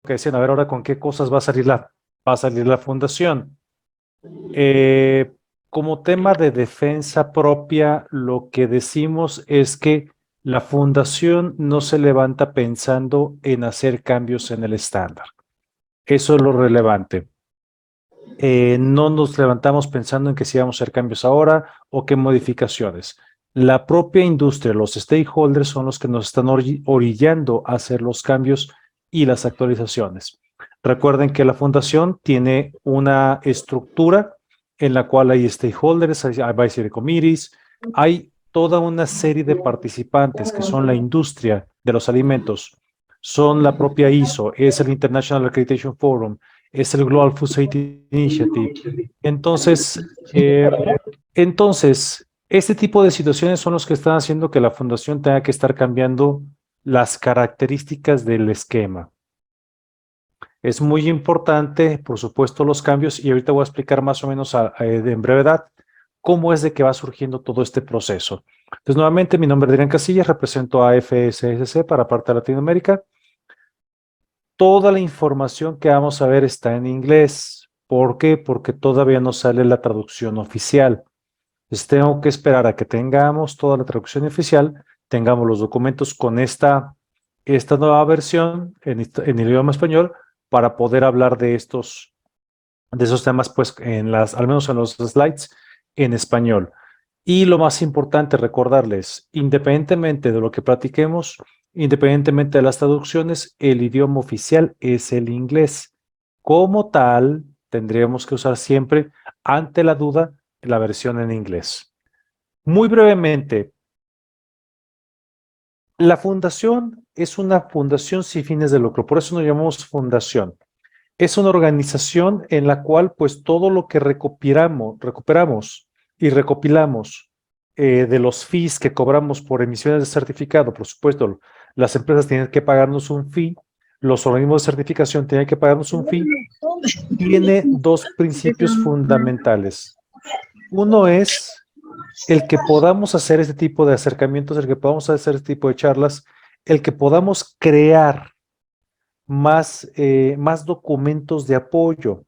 que decían, a ver ahora con qué cosas va a salir la fundación. Eh, Como tema de defensa propia, lo que decimos es que la fundación no se levanta pensando en hacer cambios en el estándar. Eso es lo relevante. No nos levantamos pensando en que si vamos a hacer cambios ahora o qué modificaciones. La propia industria, los stakeholders son los que nos están orillando a hacer los cambios y las actualizaciones. Recuerden que la fundación tiene una estructura en la cual hay stakeholders, hay advisory committees, hay toda una serie de participantes que son la industria de los alimentos, son la propia ISO, es el International Accreditation Forum, es el Global Food Safety Initiative. Entonces, este tipo de situaciones son los que están haciendo que la fundación tenga que estar cambiando las características del esquema. Es muy importante, por supuesto, los cambios y ahorita voy a explicar más o menos en brevedad cómo es de que va surgiendo todo este proceso. Entonces, nuevamente, mi nombre es Adrián Casillas, represento a FSSC para parte de Latinoamérica. Toda la información que vamos a ver está en inglés. ¿Por qué? Porque todavía no sale la traducción oficial. Entonces tengo que esperar a que tengamos toda la traducción oficial, tengamos los documentos con esta nueva versión en el idioma español para poder hablar de esos temas, pues, al menos en los slides en español. Y lo más importante, recordarles, independientemente de lo que practiquemos, independientemente de las traducciones, el idioma oficial es el inglés. Como tal, tendríamos que usar siempre, ante la duda, la versión en inglés. Muy brevemente, la fundación es una fundación sin fines de lucro, por eso nos llamamos fundación. Es una organización en la cual, pues, todo lo que recuperamos y recopilamos de los fees que cobramos por emisiones de certificado, por supuesto, las empresas tienen que pagarnos un fee, los organismos de certificación tienen que pagarnos un fee, tiene dos principios fundamentales. Uno es el que podamos hacer este tipo de acercamientos, el que podamos hacer este tipo de charlas, el que podamos crear más documentos de apoyo.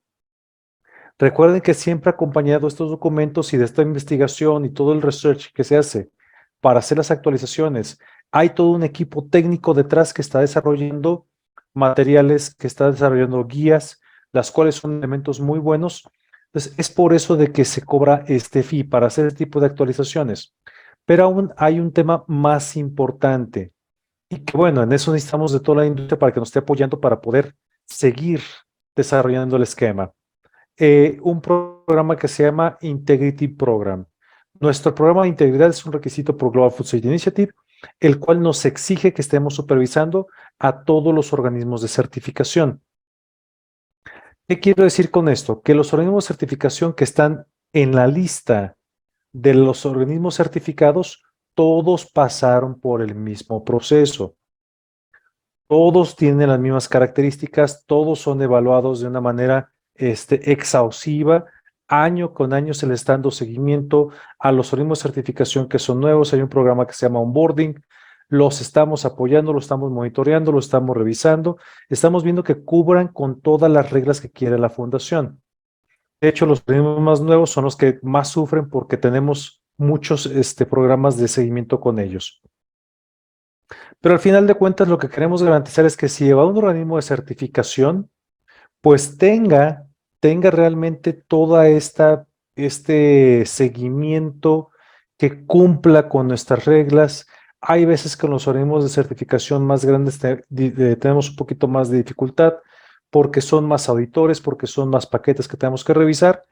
Recuerden que siempre acompañado de estos documentos y de esta investigación y todo el research que se hace para hacer las actualizaciones, hay todo un equipo técnico detrás que está desarrollando materiales, que está desarrollando guías, las cuales son elementos muy buenos. Entonces, es por eso de que se cobra este fee para hacer este tipo de actualizaciones. Pero aún hay un tema más importante y que, bueno, en eso necesitamos de toda la industria para que nos esté apoyando para poder seguir desarrollando el esquema. Un programa que se llama Integrity Program. Nuestro programa de integridad es un requisito por Global Food Safety Initiative, el cual nos exige que estemos supervisando a todos los organismos de certificación. ¿Qué quiero decir con esto? Que los organismos de certificación que están en la lista de los organismos certificados, todos pasaron por el mismo proceso. Todos tienen las mismas características, todos son evaluados de una manera exhaustiva. Año con año se les está dando seguimiento a los organismos de certificación que son nuevos. Hay un programa que se llama Onboarding. Los estamos apoyando, lo estamos monitoreando, lo estamos revisando. Estamos viendo que cubran con todas las reglas que quiere la fundación. De hecho, los organismos más nuevos son los que más sufren porque tenemos muchos programas de seguimiento con ellos. Pero al final de cuentas, lo que queremos garantizar es que si va a un organismo de certificación, pues tenga realmente toda este seguimiento que cumpla con nuestras reglas. Hay veces que en los organismos de certificación más grandes tenemos un poquito más de dificultad porque son más auditores, porque son más paquetes que tenemos que revisar.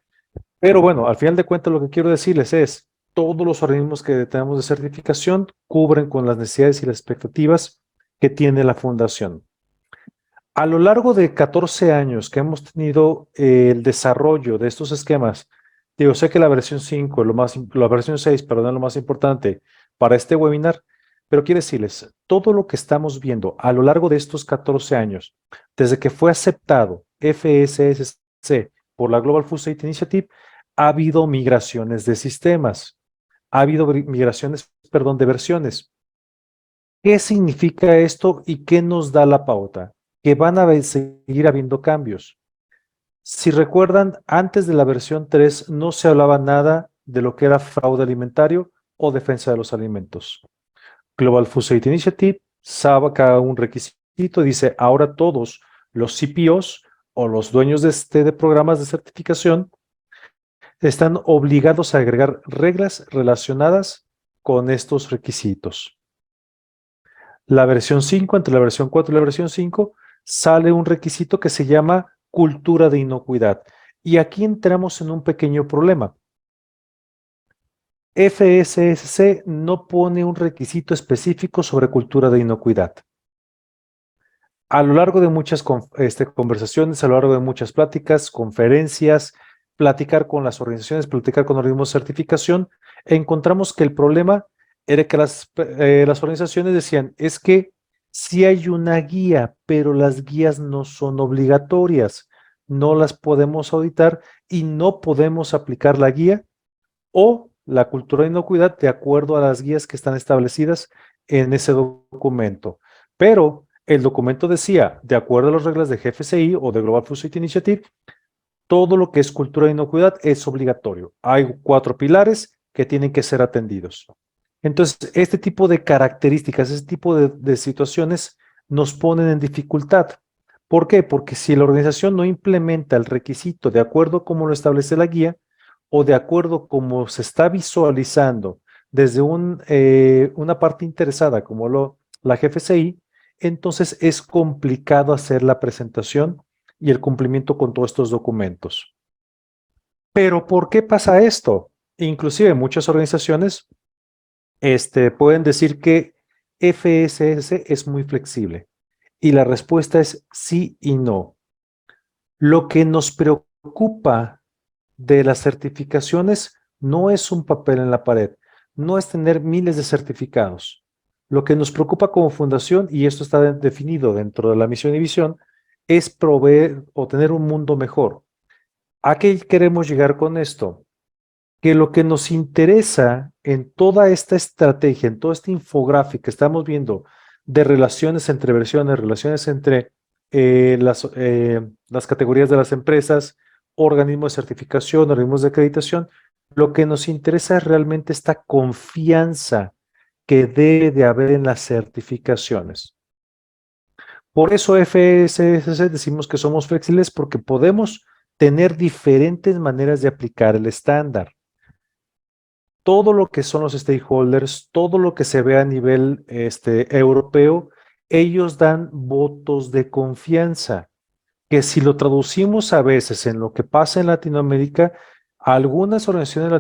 Pero bueno, al final de cuentas lo que quiero decirles es, todos los organismos que tenemos de certificación cubren con las necesidades y las expectativas que tiene la fundación. A lo largo de 14 años que hemos tenido el desarrollo de estos esquemas, digo, sé que la versión 5, la versión 6, perdón, es lo más importante para este webinar, pero quiero decirles, todo lo que estamos viendo a lo largo de estos 14 años, desde que fue aceptado FSSC por la Global Food Safety Initiative, ha habido migraciones de sistemas, ha habido migraciones, perdón, de versiones. ¿Qué significa esto y qué nos da la pauta? que van a seguir habiendo cambios. Si recuerdan, antes de la versión 3 no se hablaba nada de lo que era fraude alimentario o defensa de los alimentos. Global Food Safety Initiative saca un requisito y dice, ahora todos los CPOs o los dueños de programas de certificación están obligados a agregar reglas relacionadas con estos requisitos. La versión 5, entre la versión 4 y la versión 5, sale un requisito que se llama cultura de inocuidad. Y aquí entramos en un pequeño problema. FSSC no pone un requisito específico sobre cultura de inocuidad. A lo largo de muchas conversaciones, a lo largo de muchas pláticas, conferencias, platicar con las organizaciones, platicar con organismos de certificación, encontramos que el problema era que las organizaciones decían, es que sí hay una guía, pero las guías no son obligatorias, no las podemos auditar y no podemos aplicar la guía o la cultura de inocuidad de acuerdo a las guías que están establecidas en ese documento. Pero el documento decía, de acuerdo a las reglas de GFCI o de Global Food Safety Initiative, todo lo que es cultura de inocuidad es obligatorio. Hay 4 pilares que tienen que ser atendidos. Entonces, este tipo de características, este tipo de situaciones nos ponen en dificultad. ¿Por qué? Porque si la organización no implementa el requisito de acuerdo a cómo lo establece la guía o de acuerdo como se está visualizando desde una parte interesada como la GFCI, entonces es complicado hacer la presentación y el cumplimiento con todos estos documentos. Pero ¿por qué pasa esto? Inclusive muchas organizaciones pueden decir que FSS es muy flexible y la respuesta es sí y no. Lo que nos preocupa de las certificaciones no es un papel en la pared, no es tener miles de certificados. Lo que nos preocupa como fundación, y esto está definido dentro de la misión y visión, es proveer o tener un mundo mejor. ¿A qué queremos llegar con esto? Que lo que nos interesa en toda esta estrategia, en toda esta infográfica que estamos viendo de relaciones entre versiones, relaciones entre las categorías de las empresas, organismos de certificación, organismos de acreditación, lo que nos interesa es realmente esta confianza que debe de haber en las certificaciones. Por eso FSS decimos que somos flexibles porque podemos tener diferentes maneras de aplicar el estándar. Todo lo que son los stakeholders, todo lo que se ve a nivel europeo, ellos dan votos de confianza, que si lo traducimos a veces en lo que pasa en Latinoamérica, algunas organizaciones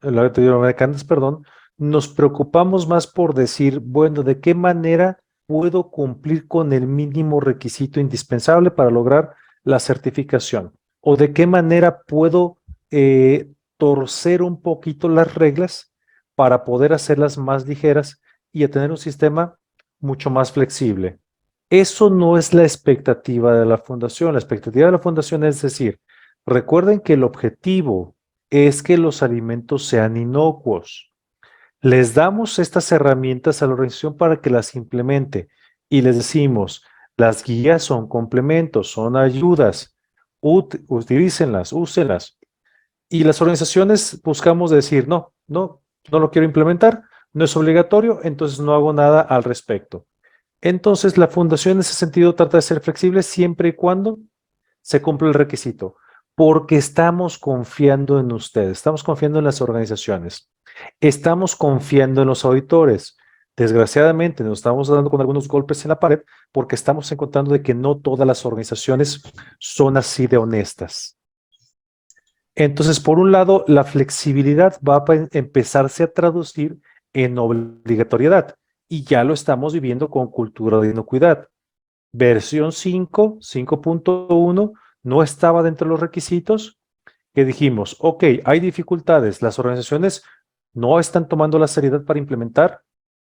latinoamericanas, perdón, nos preocupamos más por decir, bueno, ¿de qué manera puedo cumplir con el mínimo requisito indispensable para lograr la certificación? ¿O de qué manera puedo torcer un poquito las reglas para poder hacerlas más ligeras y a tener un sistema mucho más flexible? Eso no es la expectativa de la fundación. La expectativa de la fundación es decir, recuerden que el objetivo es que los alimentos sean inocuos. Les damos estas herramientas a la organización para que las implemente y les decimos, las guías son complementos, son ayudas, utilícenlas, úsenlas. Y las organizaciones buscamos decir, no lo quiero implementar, no es obligatorio, entonces no hago nada al respecto. Entonces, la fundación en ese sentido trata de ser flexible siempre y cuando se cumpla el requisito, porque estamos confiando en ustedes, estamos confiando en las organizaciones, estamos confiando en los auditores. Desgraciadamente, nos estamos dando con algunos golpes en la pared porque estamos encontrando de que no todas las organizaciones son así de honestas. Entonces, por un lado, la flexibilidad va a empezarse a traducir en obligatoriedad y ya lo estamos viviendo con cultura de inocuidad. Versión 5, 5.1, no estaba dentro de los requisitos que dijimos, ok, hay dificultades, las organizaciones no están tomando la seriedad para implementar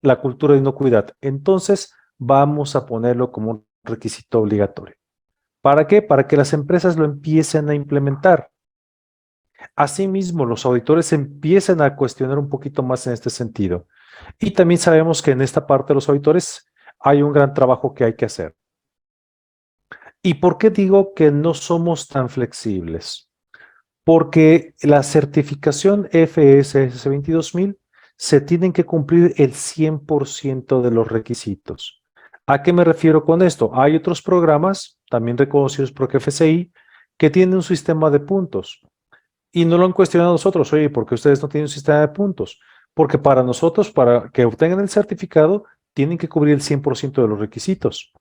la cultura de inocuidad. Entonces, vamos a ponerlo como un requisito obligatorio. ¿Para qué? Para que las empresas lo empiecen a implementar. Asimismo, los auditores empiezan a cuestionar un poquito más en este sentido. Y también sabemos que en esta parte de los auditores hay un gran trabajo que hay que hacer. ¿Y por qué digo que no somos tan flexibles? Porque la certificación FSS 22000 se tienen que cumplir el 100% de los requisitos. ¿A qué me refiero con esto? Hay otros programas, también reconocidos por FCI, que tienen un sistema de puntos. Y no lo han cuestionado nosotros, oye, ¿por qué ustedes no tienen un sistema de puntos? Porque para nosotros, para que obtengan el certificado, tienen que cubrir el 100% de los requisitos.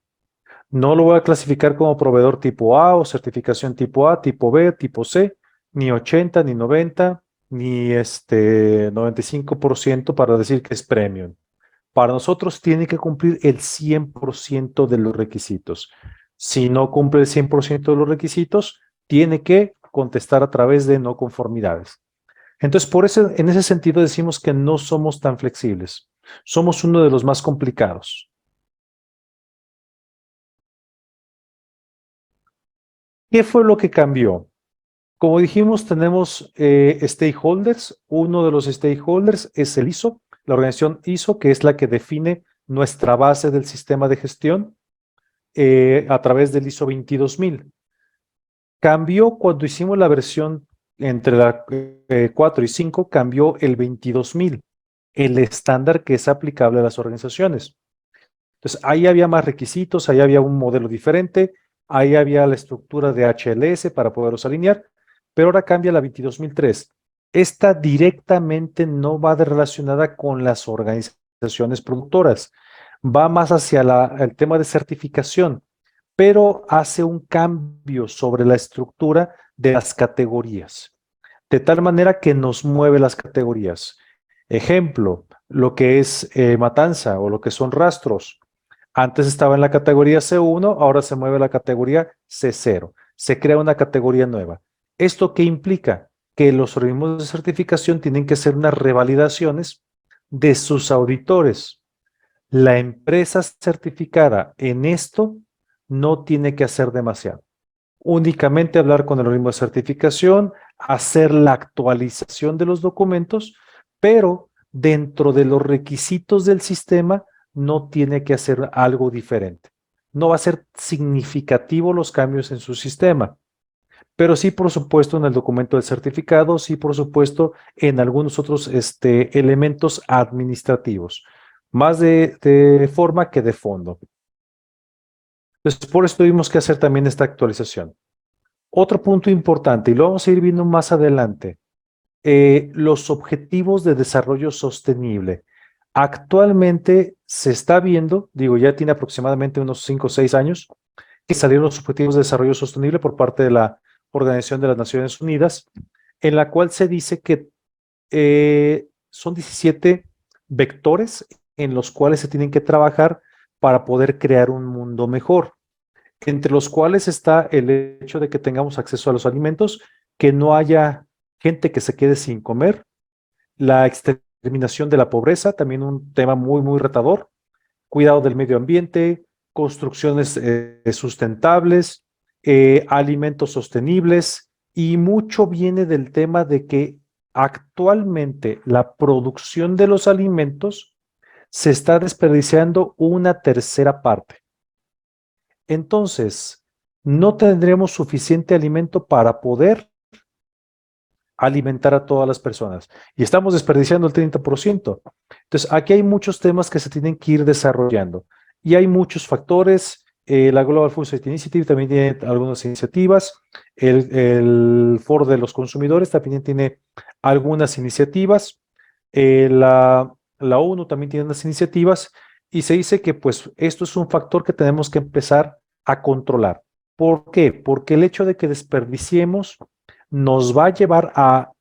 No lo voy a clasificar como proveedor tipo A o certificación tipo A, tipo B, tipo C, ni 80, ni 90, ni 95% para decir que es premium. Para nosotros tiene que cumplir el 100% de los requisitos. Si no cumple el 100% de los requisitos, tiene que contestar a través de no conformidades. Entonces, por eso, en ese sentido decimos que no somos tan flexibles. Somos uno de los más complicados. ¿Qué fue lo que cambió? Como dijimos, tenemos stakeholders. Uno de los stakeholders es el ISO, la organización ISO, que es la que define nuestra base del sistema de gestión a través del ISO 22000. Cambió cuando hicimos la versión entre la 4 y 5, cambió el 22000, el estándar que es aplicable a las organizaciones. Entonces, ahí había más requisitos, ahí había un modelo diferente, ahí había la estructura de HLS para poderlos alinear, pero ahora cambia la 22003. Esta directamente no va de relacionada con las organizaciones productoras, va más hacia el tema de certificación, pero hace un cambio sobre la estructura de las categorías, de tal manera que nos mueve las categorías. Ejemplo, lo que es matanza o lo que son rastros. Antes estaba en la categoría C1, ahora se mueve a la categoría C0. Se crea una categoría nueva. ¿Esto qué implica? Que los organismos de certificación tienen que hacer unas revalidaciones de sus auditores. La empresa certificada en esto no tiene que hacer demasiado. Únicamente hablar con el organismo de certificación, hacer la actualización de los documentos, pero dentro de los requisitos del sistema no tiene que hacer algo diferente. No va a ser significativo los cambios en su sistema, pero sí, por supuesto, en el documento del certificado, sí, por supuesto, en algunos otros elementos administrativos, más de forma que de fondo. Entonces, por eso tuvimos que hacer también esta actualización. Otro punto importante, y lo vamos a ir viendo más adelante, los objetivos de desarrollo sostenible. Actualmente se está viendo, digo, ya tiene aproximadamente unos 5 o 6 años, que salieron los objetivos de desarrollo sostenible por parte de la Organización de las Naciones Unidas, en la cual se dice que son 17 vectores en los cuales se tienen que trabajar para poder crear un mundo mejor, entre los cuales está el hecho de que tengamos acceso a los alimentos, que no haya gente que se quede sin comer, la exterminación de la pobreza, también un tema muy, muy retador, cuidado del medio ambiente, construcciones sustentables, alimentos sostenibles, y mucho viene del tema de que actualmente la producción de los alimentos se está desperdiciando una tercera parte. Entonces, no tendremos suficiente alimento para poder alimentar a todas las personas y estamos desperdiciando el 30%. Entonces, aquí hay muchos temas que se tienen que ir desarrollando y hay muchos factores. La Global Food Safety Initiative también tiene algunas iniciativas. El Foro de los Consumidores también tiene algunas iniciativas. La ONU también tiene unas iniciativas y se dice que pues esto es un factor que tenemos que empezar a controlar. ¿Por qué? Porque el hecho de que desperdiciemos nos va a llevar a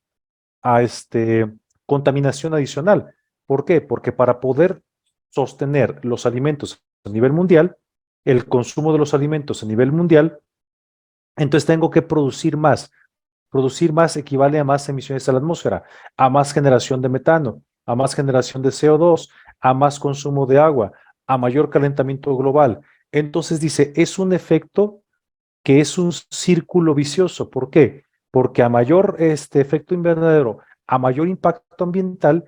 contaminación adicional. ¿Por qué? Porque para poder sostener los alimentos a nivel mundial, el consumo de los alimentos a nivel mundial, entonces tengo que producir más. Producir más equivale a más emisiones a la atmósfera, a más generación de metano, a más generación de CO2, a más consumo de agua, a mayor calentamiento global. Entonces dice, es un efecto que es un círculo vicioso. ¿Por qué? Porque a mayor efecto invernadero, a mayor impacto ambiental,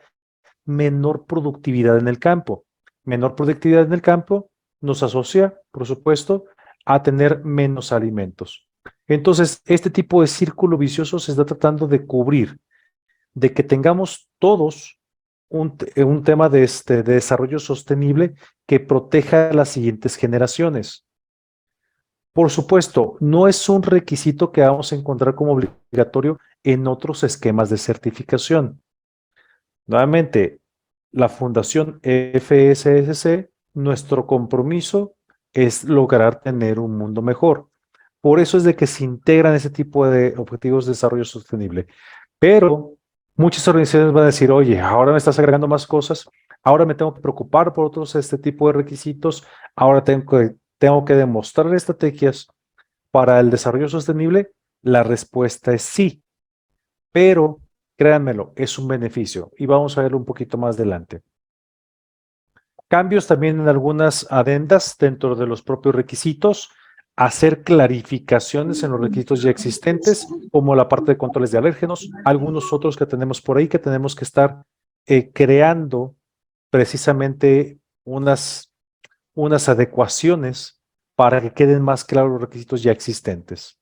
menor productividad en el campo. Menor productividad en el campo nos asocia, por supuesto, a tener menos alimentos. Entonces, este tipo de círculo vicioso se está tratando de cubrir, de que tengamos todos un tema de desarrollo sostenible que proteja a las siguientes generaciones. Por supuesto, no es un requisito que vamos a encontrar como obligatorio en otros esquemas de certificación. Nuevamente, la Fundación FSSC, nuestro compromiso es lograr tener un mundo mejor. Por eso es de que se integran ese tipo de objetivos de desarrollo sostenible. Pero muchas organizaciones van a decir, oye, ahora me estás agregando más cosas, ahora me tengo que preocupar por otros este tipo de requisitos, ahora tengo que demostrar estrategias para el desarrollo sostenible. La respuesta es sí, pero créanmelo, es un beneficio y vamos a verlo un poquito más adelante. Cambios también en algunas adendas dentro de los propios requisitos, hacer clarificaciones en los requisitos ya existentes, como la parte de controles de alérgenos, algunos otros que tenemos por ahí que tenemos que estar creando precisamente unas adecuaciones para que queden más claros los requisitos ya existentes.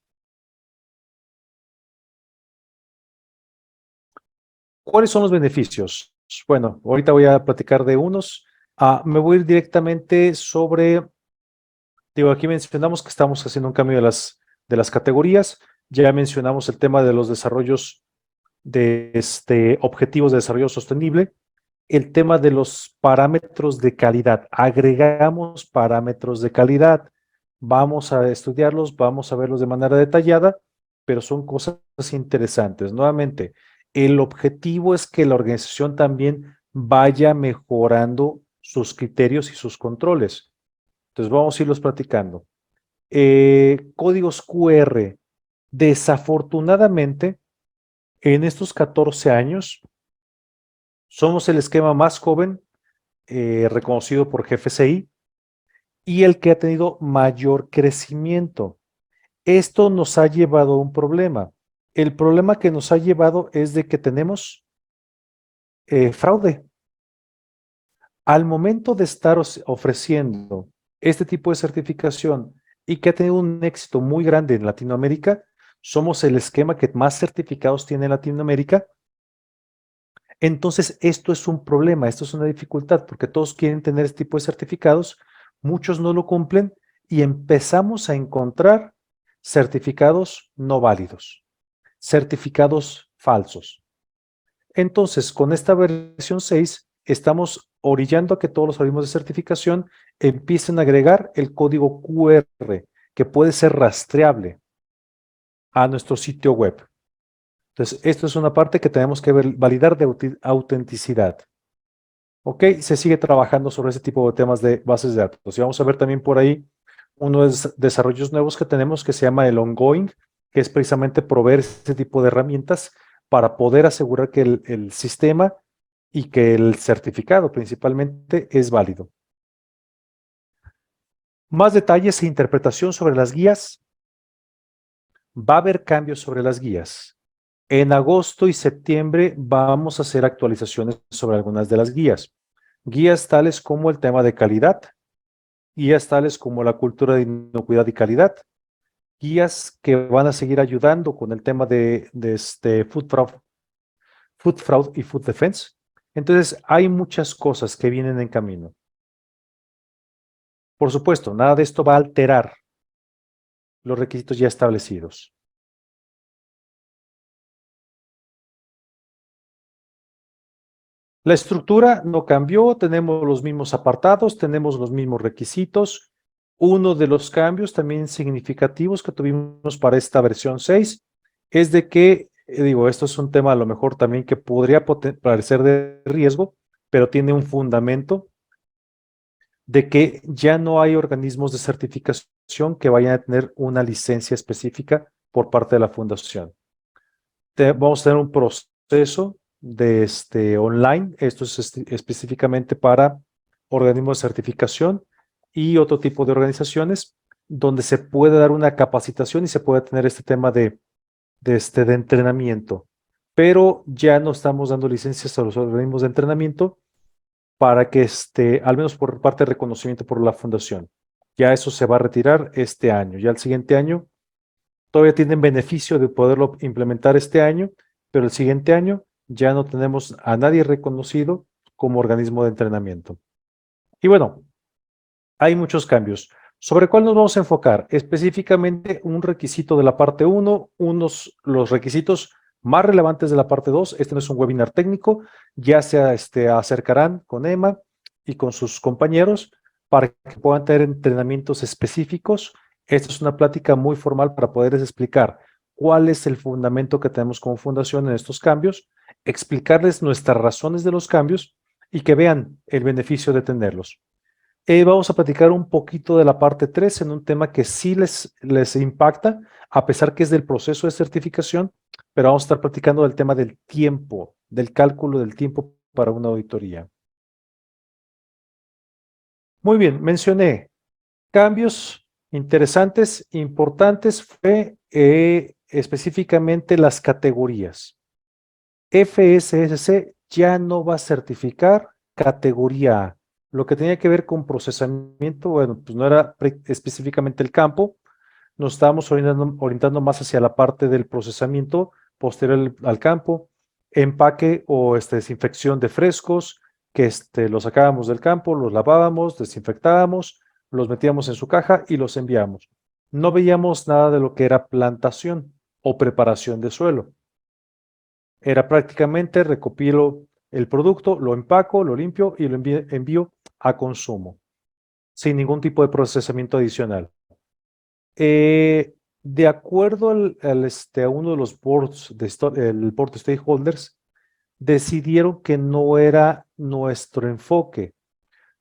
¿Cuáles son los beneficios? Bueno, ahorita voy a platicar de unos. Me voy a ir directamente sobre, digo, aquí mencionamos que estamos haciendo un cambio de las categorías. Ya mencionamos el tema de los desarrollos de objetivos de desarrollo sostenible. El tema de los parámetros de calidad. Agregamos parámetros de calidad. Vamos a estudiarlos, vamos a verlos de manera detallada, pero son cosas interesantes. Nuevamente, el objetivo es que la organización también vaya mejorando sus criterios y sus controles. Entonces, vamos a irlos platicando. Códigos QR. Desafortunadamente, en estos 14 años, somos el esquema más joven reconocido por GFCI y el que ha tenido mayor crecimiento. Esto nos ha llevado a un problema. El problema que nos ha llevado es de que tenemos fraude. Al momento de estar ofreciendo este tipo de certificación y que ha tenido un éxito muy grande en Latinoamérica, somos el esquema que más certificados tiene en Latinoamérica. Entonces, esto es un problema, esto es una dificultad, porque todos quieren tener este tipo de certificados, muchos no lo cumplen y empezamos a encontrar certificados no válidos, certificados falsos. Entonces, con esta versión 6, estamos orillando a que todos los algoritmos de certificación empiecen a agregar el código QR, que puede ser rastreable a nuestro sitio web. Entonces, esto es una parte que tenemos que validar de autenticidad. Ok, se sigue trabajando sobre ese tipo de temas de bases de datos. Y vamos a ver también por ahí unos desarrollos nuevos que tenemos que se llama el ongoing, que es precisamente proveer ese tipo de herramientas para poder asegurar que el sistema y que el certificado principalmente es válido. Más detalles e interpretación sobre las guías. Va a haber cambios sobre las guías. En agosto y septiembre vamos a hacer actualizaciones sobre algunas de las guías. Guías tales como el tema de calidad, guías tales como la cultura de inocuidad y calidad, guías que van a seguir ayudando con el tema de food fraud y food defense. Entonces, hay muchas cosas que vienen en camino. Por supuesto, nada de esto va a alterar los requisitos ya establecidos. La estructura no cambió, tenemos los mismos apartados, tenemos los mismos requisitos. Uno de los cambios también significativos que tuvimos para esta versión 6 es de que, digo, esto es un tema a lo mejor también que podría parecer de riesgo, pero tiene un fundamento de que ya no hay organismos de certificación que vayan a tener una licencia específica por parte de la fundación. Vamos a tener un proceso de online, esto es específicamente para organismos de certificación y otro tipo de organizaciones donde se puede dar una capacitación y se puede tener este tema de entrenamiento, pero ya no estamos dando licencias a los organismos de entrenamiento para que al menos por parte de reconocimiento por la fundación. Ya eso se va a retirar este año. Ya el siguiente año todavía tienen beneficio de poderlo implementar este año, pero el siguiente año ya no tenemos a nadie reconocido como organismo de entrenamiento. Y bueno, hay muchos cambios. ¿Sobre cuál nos vamos a enfocar? Específicamente un requisito de la parte uno, los requisitos más relevantes de la parte 2. Este no es un webinar técnico, ya se acercarán con Emma y con sus compañeros para que puedan tener entrenamientos específicos. Esta es una plática muy formal para poderles explicar cuál es el fundamento que tenemos como fundación en estos cambios, explicarles nuestras razones de los cambios y que vean el beneficio de tenerlos. Vamos a platicar un poquito de la parte 3 en un tema que sí les impacta, a pesar que es del proceso de certificación, pero vamos a estar platicando del tema del tiempo, del cálculo del tiempo para una auditoría. Muy bien, mencioné cambios interesantes, importantes, fue específicamente las categorías. FSSC ya no va a certificar categoría A. Lo que tenía que ver con procesamiento, bueno, pues no era específicamente el campo, nos estábamos orientando más hacia la parte del procesamiento posterior al campo, empaque o desinfección de frescos, que los sacábamos del campo, los lavábamos, desinfectábamos, los metíamos en su caja y los enviamos. No veíamos nada de lo que era plantación o preparación de suelo. Era prácticamente recopilo el producto, lo empaco, lo limpio y lo envío a consumo, sin ningún tipo de procesamiento adicional. De acuerdo a uno de los boards, el board de stakeholders, decidieron que no era nuestro enfoque,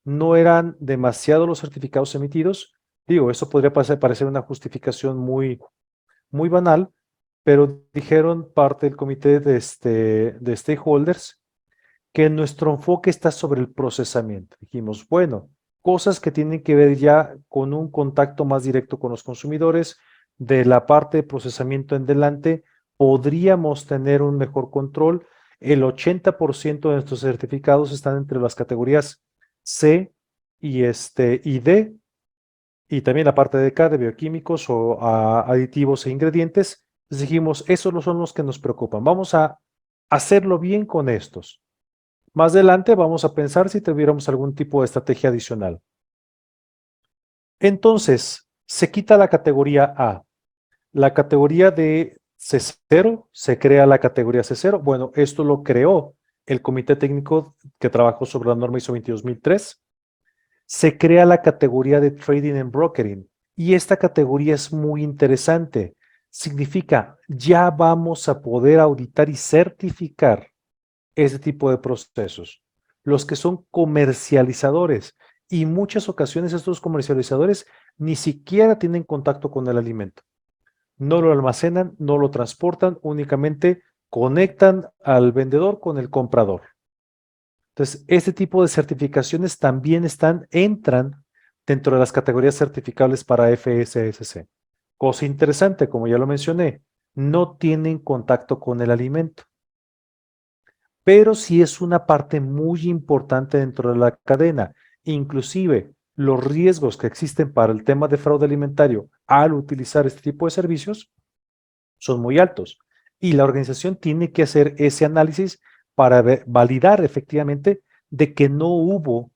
no eran demasiados los certificados emitidos. Digo, eso podría parecer una justificación muy, muy banal, pero dijeron parte del comité de stakeholders que nuestro enfoque está sobre el procesamiento. Dijimos, bueno, cosas que tienen que ver ya con un contacto más directo con los consumidores, de la parte de procesamiento en delante, podríamos tener un mejor control. El 80% de nuestros certificados están entre las categorías C y D, y también la parte de K de bioquímicos o aditivos e ingredientes. Entonces dijimos, esos son los que nos preocupan. Vamos a hacerlo bien con estos. Más adelante vamos a pensar si tuviéramos algún tipo de estrategia adicional. Entonces, se quita la categoría A. La categoría de C0, se crea la categoría C0. Bueno, esto lo creó el comité técnico que trabajó sobre la norma ISO 22003. Se crea la categoría de Trading and Brokering. Y esta categoría es muy interesante. Significa, ya vamos a poder auditar y certificar ese tipo de procesos. Los que son comercializadores, y muchas ocasiones estos comercializadores ni siquiera tienen contacto con el alimento. No lo almacenan, no lo transportan, únicamente conectan al vendedor con el comprador. Entonces, este tipo de certificaciones también entran dentro de las categorías certificables para FSSC. Cosa interesante, como ya lo mencioné, no tienen contacto con el alimento, pero sí es una parte muy importante dentro de la cadena. Inclusive, los riesgos que existen para el tema de fraude alimentario al utilizar este tipo de servicios son muy altos. Y la organización tiene que hacer ese análisis para validar efectivamente de que no hubo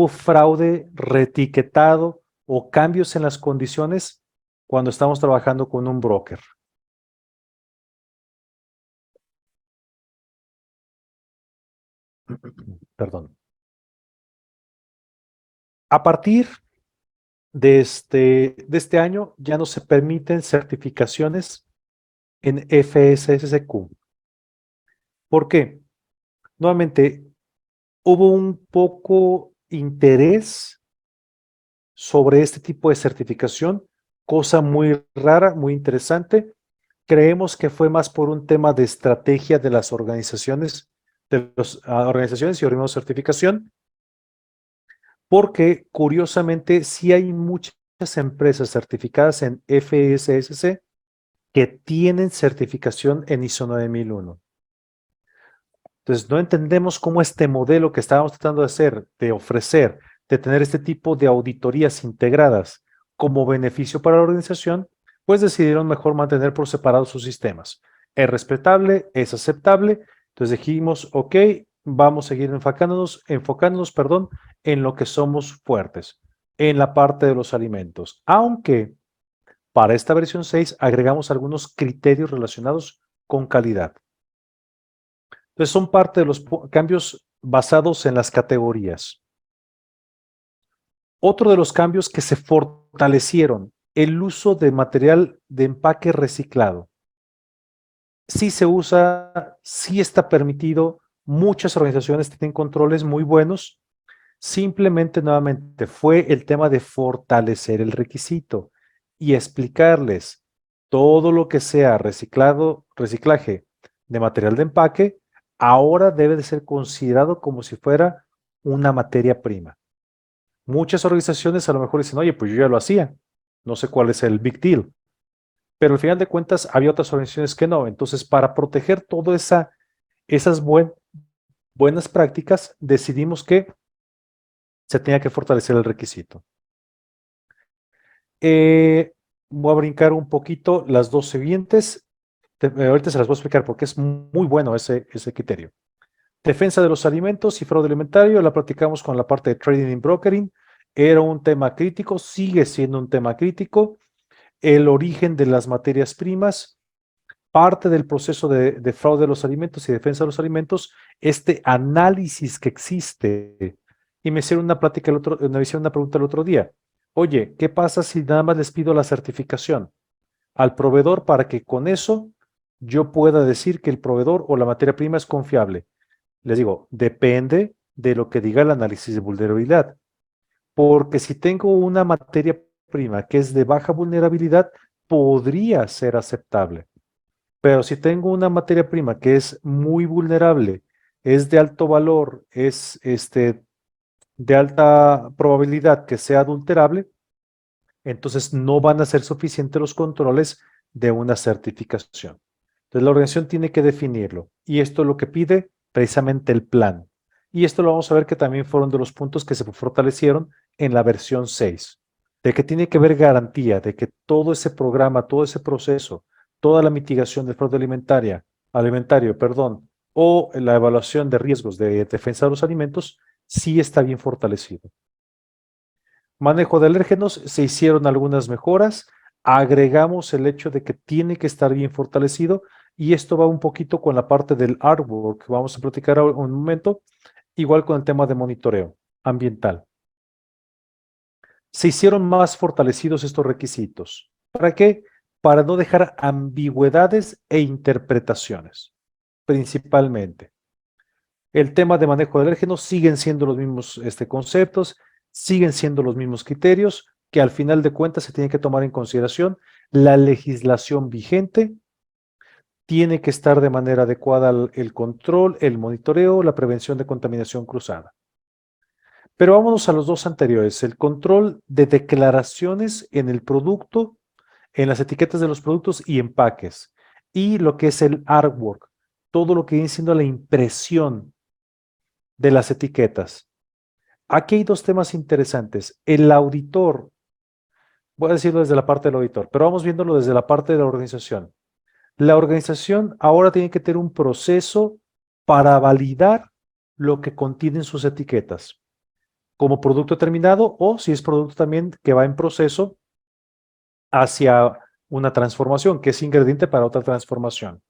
fraude reetiquetado o cambios en las condiciones cuando estamos trabajando con un broker. Perdón. A partir de este año ya no se permiten certificaciones en FSSQ. ¿Por qué? Nuevamente, hubo un poco interés sobre este tipo de certificación, cosa muy rara, muy interesante. Creemos que fue más por un tema de estrategia de las organizaciones, de las organizaciones y organismos de certificación, porque curiosamente sí hay muchas empresas certificadas en FSSC que tienen certificación en ISO 9001. Entonces, no entendemos cómo este modelo que estábamos tratando de hacer, de ofrecer de tener este tipo de auditorías integradas como beneficio para la organización, pues decidieron mejor mantener por separado sus sistemas. Es respetable, es aceptable, entonces dijimos, ok, vamos a seguir enfocándonos, perdón, en lo que somos fuertes, en la parte de los alimentos, aunque para esta versión 6 agregamos algunos criterios relacionados con calidad. Entonces son parte de los cambios basados en las categorías. Otro de los cambios que se fortalecieron, el uso de material de empaque reciclado. Sí se usa, sí está permitido, muchas organizaciones tienen controles muy buenos, simplemente nuevamente fue el tema de fortalecer el requisito y explicarles todo lo que sea reciclaje de material de empaque, ahora debe de ser considerado como si fuera una materia prima. Muchas organizaciones a lo mejor dicen, oye, pues yo ya lo hacía, no sé cuál es el big deal, pero al final de cuentas había otras organizaciones que no. Entonces, para proteger todas esas buenas prácticas, decidimos que se tenía que fortalecer el requisito. Voy a brincar un poquito las dos siguientes. Ahorita se las voy a explicar porque es muy bueno ese criterio. Defensa de los alimentos y fraude alimentario, la platicamos con la parte de trading y brokering. Era un tema crítico, sigue siendo un tema crítico. El origen de las materias primas, parte del proceso de fraude de los alimentos y defensa de los alimentos, este análisis que existe. Y me hicieron me hicieron una pregunta el otro día. Oye, ¿qué pasa si nada más les pido la certificación al proveedor para que con eso yo pueda decir que el proveedor o la materia prima es confiable? Les digo, depende de lo que diga el análisis de vulnerabilidad. Porque si tengo una materia prima que es de baja vulnerabilidad, podría ser aceptable. Pero si tengo una materia prima que es muy vulnerable, es de alto valor, es de alta probabilidad que sea adulterable, entonces no van a ser suficientes los controles de una certificación. Entonces la organización tiene que definirlo y esto es lo que pide precisamente el plan. Y esto lo vamos a ver que también fueron de los puntos que se fortalecieron en la versión 6, de que tiene que haber garantía de que todo ese programa, todo ese proceso, toda la mitigación del fraude alimentario, perdón, o la evaluación de riesgos de defensa de los alimentos, sí está bien fortalecido. Manejo de alérgenos, se hicieron algunas mejoras, agregamos el hecho de que tiene que estar bien fortalecido y esto va un poquito con la parte del artwork que vamos a platicar un momento, igual con el tema de monitoreo ambiental. Se hicieron más fortalecidos estos requisitos. ¿Para qué? Para no dejar ambigüedades e interpretaciones, principalmente. El tema de manejo de alérgenos siguen siendo los mismos conceptos, siguen siendo los mismos criterios que al final de cuentas se tiene que tomar en consideración. La legislación vigente tiene que estar de manera adecuada el control, el monitoreo, la prevención de contaminación cruzada. Pero vámonos a los dos anteriores, el control de declaraciones en el producto, en las etiquetas de los productos y empaques, y lo que es el artwork, todo lo que viene siendo la impresión de las etiquetas. Aquí hay dos temas interesantes. El auditor, voy a decirlo desde la parte del auditor, pero vamos viéndolo desde la parte de la organización. La organización ahora tiene que tener un proceso para validar lo que contienen sus etiquetas como producto terminado o si es producto también que va en proceso hacia una transformación, que es ingrediente para otra transformación.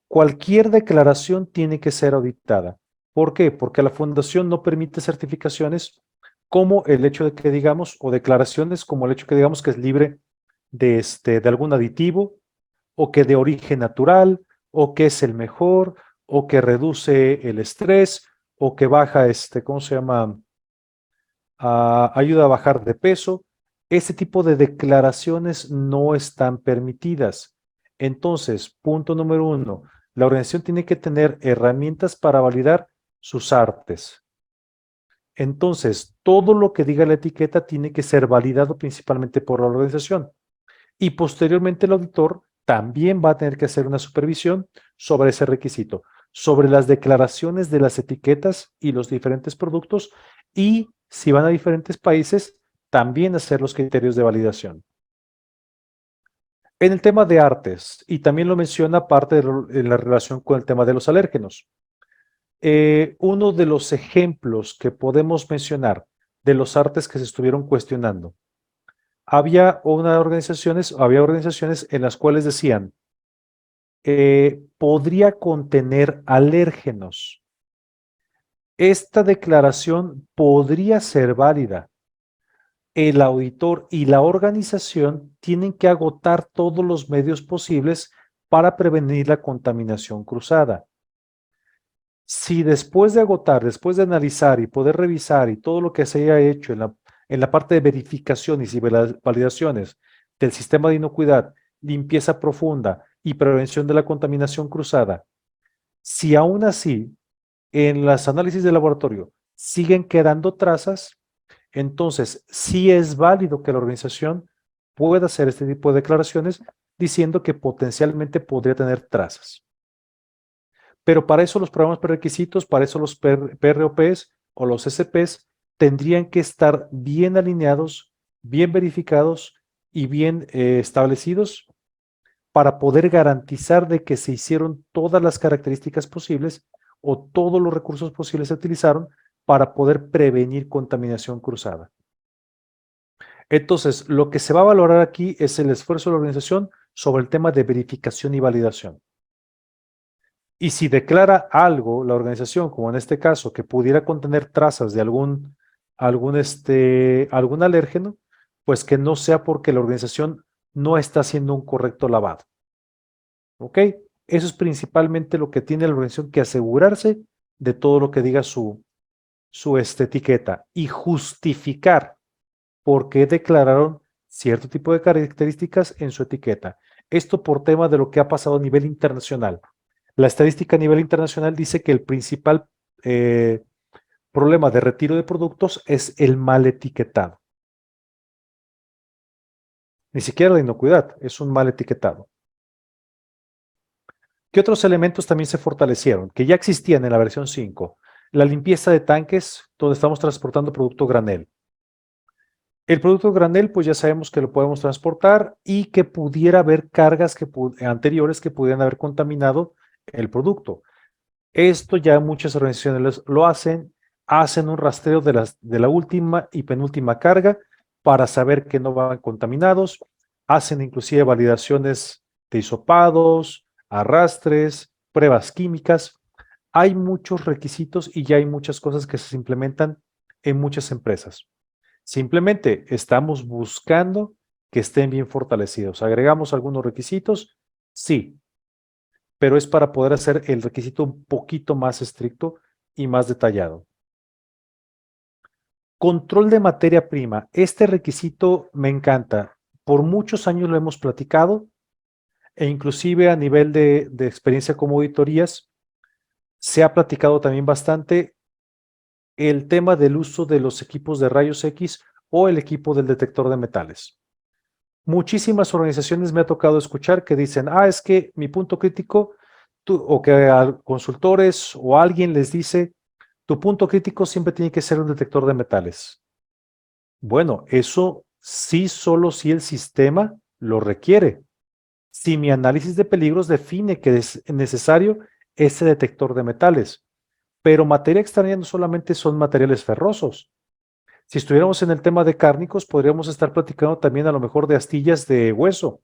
Cualquier declaración tiene que ser auditada. ¿Por qué? Porque la fundación no permite certificaciones como el hecho de que digamos, o declaraciones como el hecho que digamos que es libre de algún aditivo, o que de origen natural, o que es el mejor, o que reduce el estrés, o que baja, ¿cómo se llama? Ayuda a bajar de peso. Ese tipo de declaraciones no están permitidas. Entonces, punto número uno, la organización tiene que tener herramientas para validar sus artes. Entonces, todo lo que diga la etiqueta tiene que ser validado principalmente por la organización. Y posteriormente el auditor también va a tener que hacer una supervisión sobre ese requisito, sobre las declaraciones de las etiquetas y los diferentes productos y si van a diferentes países, también hacer los criterios de validación. En el tema de artes, y también lo menciona parte de la relación con el tema de los alérgenos. Uno de los ejemplos que podemos mencionar de los artes que se estuvieron cuestionando, había organizaciones en las cuales decían, podría contener alérgenos. Esta declaración podría ser válida. El auditor y la organización tienen que agotar todos los medios posibles para prevenir la contaminación cruzada. Si después de agotar, después de analizar y poder revisar y todo lo que se haya hecho en la parte de verificaciones y validaciones del sistema de inocuidad, limpieza profunda y prevención de la contaminación cruzada, si aún así en los análisis de laboratorio siguen quedando trazas, entonces sí es válido que la organización pueda hacer este tipo de declaraciones diciendo que potencialmente podría tener trazas. Pero para eso los programas prerequisitos, para eso los PROPs o los SPs tendrían que estar bien alineados, bien verificados y bien establecidos para poder garantizar de que se hicieron todas las características posibles o todos los recursos posibles se utilizaron para poder prevenir contaminación cruzada. Entonces, lo que se va a valorar aquí es el esfuerzo de la organización sobre el tema de verificación y validación. Y si declara algo la organización, como en este caso, que pudiera contener trazas de algún alérgeno, pues que no sea porque la organización no está haciendo un correcto lavado. ¿Ok? Eso es principalmente lo que tiene la organización que asegurarse de todo lo que diga su etiqueta y justificar por qué declararon cierto tipo de características en su etiqueta. Esto por tema de lo que ha pasado a nivel internacional. La estadística a nivel internacional dice que el principal problema de retiro de productos es el mal etiquetado. Ni siquiera la inocuidad, es un mal etiquetado. ¿Qué otros elementos también se fortalecieron? Que ya existían en la versión 5. La limpieza de tanques donde estamos transportando producto granel. El producto granel, pues ya sabemos que lo podemos transportar y que pudiera haber cargas anteriores que pudieran haber contaminado el producto. Esto ya muchas organizaciones lo hacen un rastreo de la última y penúltima carga para saber que no van contaminados, hacen inclusive validaciones de hisopados, arrastres, pruebas químicas. Hay muchos requisitos y ya hay muchas cosas que se implementan en muchas empresas. Simplemente estamos buscando que estén bien fortalecidos. ¿Agregamos algunos requisitos? Sí, pero es para poder hacer el requisito un poquito más estricto y más detallado. Control de materia prima. Este requisito me encanta. Por muchos años lo hemos platicado e inclusive a nivel de experiencia como auditorías se ha platicado también bastante el tema del uso de los equipos de rayos X o el equipo del detector de metales. Muchísimas organizaciones me ha tocado escuchar que dicen, es que mi punto crítico, o que a consultores o alguien les dice, tu punto crítico siempre tiene que ser un detector de metales. Bueno, eso sí, solo si el sistema lo requiere. Si mi análisis de peligros define que es necesario ese detector de metales, pero materia extraña no solamente son materiales ferrosos. Si estuviéramos en el tema de cárnicos, podríamos estar platicando también a lo mejor de astillas de hueso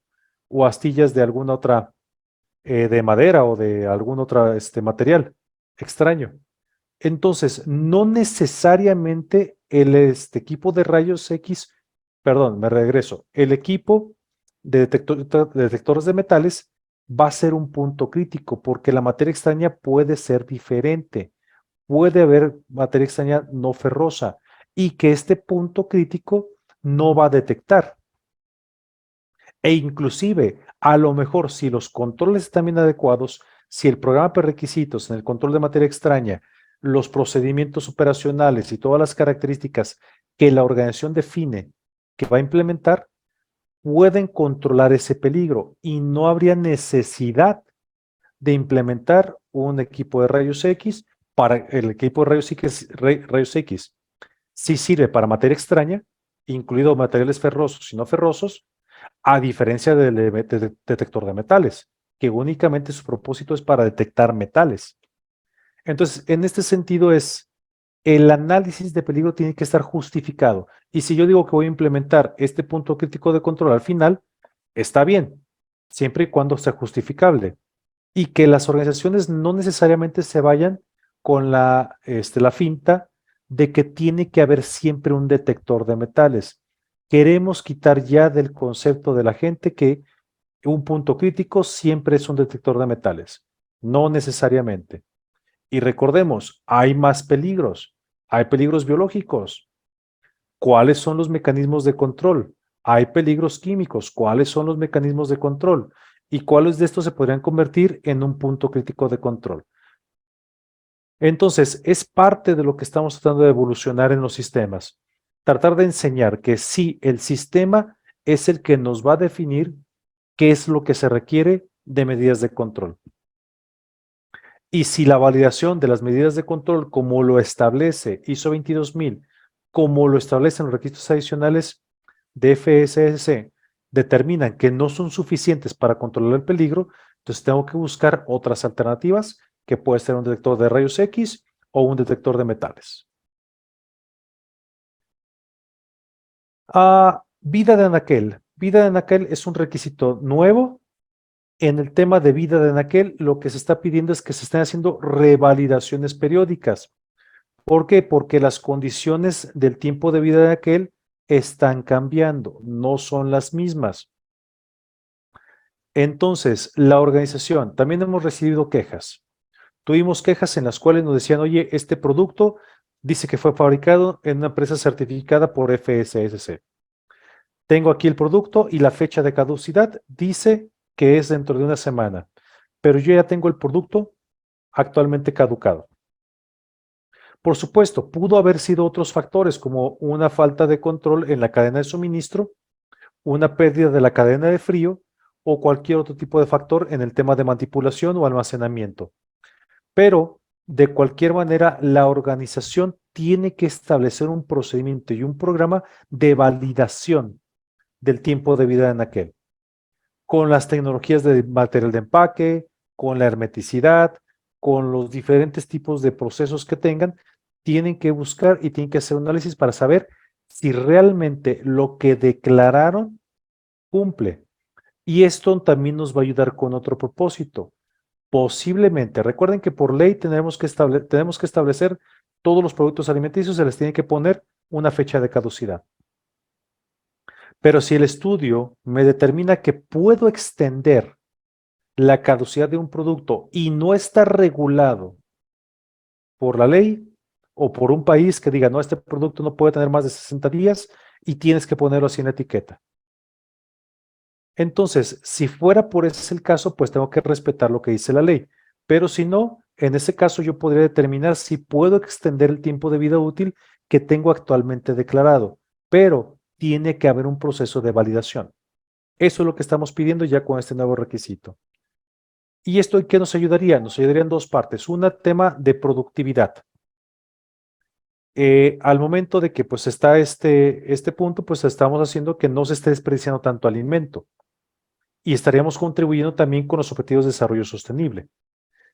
o astillas de alguna otra, de madera o de algún otro material extraño. Entonces, no necesariamente el equipo de rayos X, perdón, me regreso, el equipo de detectores de metales va a ser un punto crítico porque la materia extraña puede ser diferente. Puede haber materia extraña no ferrosa y que este punto crítico no va a detectar. E inclusive, a lo mejor si los controles están bien adecuados, si el programa prerequisitos en el control de materia extraña, los procedimientos operacionales y todas las características que la organización define que va a implementar, pueden controlar ese peligro y no habría necesidad de implementar un equipo de rayos X para el equipo de rayos X. sí sirve para materia extraña, incluido materiales ferrosos y no ferrosos, a diferencia del detector de metales, que únicamente su propósito es para detectar metales. Entonces, en este sentido el análisis de peligro tiene que estar justificado. Y si yo digo que voy a implementar este punto crítico de control al final, está bien, siempre y cuando sea justificable. Y que las organizaciones no necesariamente se vayan con la finta de que tiene que haber siempre un detector de metales. Queremos quitar ya del concepto de la gente que un punto crítico siempre es un detector de metales. No necesariamente. Y recordemos, hay más peligros. Hay peligros biológicos. ¿Cuáles son los mecanismos de control? Hay peligros químicos. ¿Cuáles son los mecanismos de control? ¿Y cuáles de estos se podrían convertir en un punto crítico de control? Entonces, es parte de lo que estamos tratando de evolucionar en los sistemas. Tratar de enseñar que sí, el sistema es el que nos va a definir qué es lo que se requiere de medidas de control. Y si la validación de las medidas de control, como lo establece ISO 22000, como lo establecen los requisitos adicionales de FSSC, determinan que no son suficientes para controlar el peligro, entonces tengo que buscar otras alternativas, que puede ser un detector de rayos X o un detector de metales. Vida de anaquel. Vida de anaquel es un requisito nuevo. En el tema de vida de anaquel, lo que se está pidiendo es que se estén haciendo revalidaciones periódicas. ¿Por qué? Porque las condiciones del tiempo de vida de aquel están cambiando, no son las mismas. Entonces, la organización, también hemos recibido quejas. Tuvimos quejas en las cuales nos decían, oye, este producto dice que fue fabricado en una empresa certificada por FSSC. Tengo aquí el producto y la fecha de caducidad dice que es dentro de una semana, pero yo ya tengo el producto actualmente caducado. Por supuesto, pudo haber sido otros factores como una falta de control en la cadena de suministro, una pérdida de la cadena de frío o cualquier otro tipo de factor en el tema de manipulación o almacenamiento. Pero, de cualquier manera, la organización tiene que establecer un procedimiento y un programa de validación del tiempo de vida en aquel, con las tecnologías de material de empaque, con la hermeticidad, con los diferentes tipos de procesos que tengan, tienen que buscar y tienen que hacer un análisis para saber si realmente lo que declararon cumple. Y esto también nos va a ayudar con otro propósito. Posiblemente, recuerden que por ley tenemos que establecer todos los productos alimenticios, se les tiene que poner una fecha de caducidad. Pero si el estudio me determina que puedo extender la caducidad de un producto y no está regulado por la ley o por un país que diga, no, este producto no puede tener más de 60 días y tienes que ponerlo así en la etiqueta. Entonces, si fuera por ese el caso, pues tengo que respetar lo que dice la ley. Pero si no, en ese caso yo podría determinar si puedo extender el tiempo de vida útil que tengo actualmente declarado, pero tiene que haber un proceso de validación. Eso es lo que estamos pidiendo ya con este nuevo requisito. ¿Y esto qué nos ayudaría? Nos ayudaría en dos partes. Una, tema de productividad. Al momento de que pues está este punto, pues estamos haciendo que no se esté desperdiciando tanto alimento y estaríamos contribuyendo también con los objetivos de desarrollo sostenible.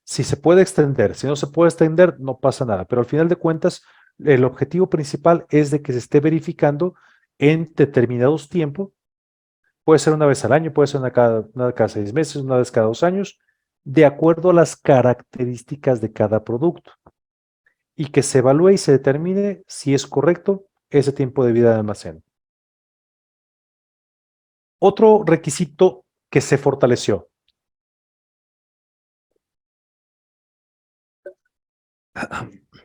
Si se puede extender, si no se puede extender, no pasa nada, pero al final de cuentas, el objetivo principal es de que se esté verificando en determinados tiempos. Puede ser una vez al año, puede ser una cada 6 meses, una vez cada 2 años, de acuerdo a las características de cada producto y que se evalúe y se determine si es correcto ese tiempo de vida de almacén. Otro requisito que se fortaleció,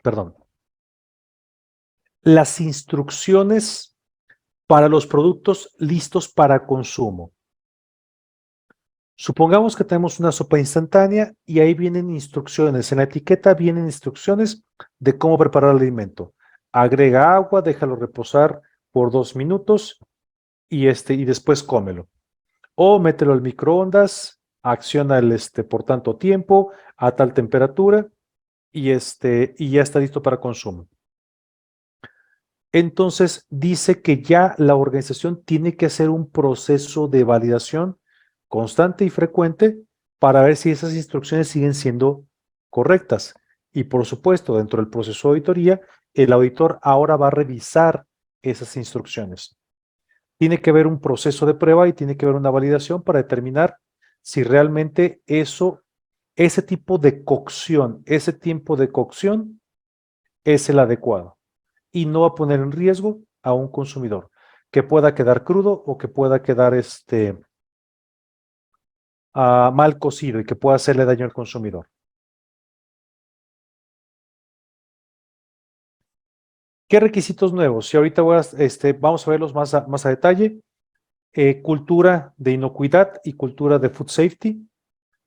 perdón, las instrucciones para los productos listos para consumo. Supongamos que tenemos una sopa instantánea y ahí vienen instrucciones. En la etiqueta vienen instrucciones de cómo preparar el alimento. Agrega agua, déjalo reposar por 2 minutos y después cómelo. O mételo al microondas, acciona por tanto tiempo, a tal temperatura y ya está listo para consumo. Entonces dice que ya la organización tiene que hacer un proceso de validación constante y frecuente para ver si esas instrucciones siguen siendo correctas. Y por supuesto, dentro del proceso de auditoría, el auditor ahora va a revisar esas instrucciones. Tiene que haber un proceso de prueba y tiene que haber una validación para determinar si realmente ese tipo de cocción, ese tiempo de cocción es el adecuado y no va a poner en riesgo a un consumidor que pueda quedar crudo o que pueda quedar mal cocido y que pueda hacerle daño al consumidor. ¿Qué requisitos nuevos? Y ahorita vamos a verlos más a detalle. Cultura de inocuidad y cultura de food safety,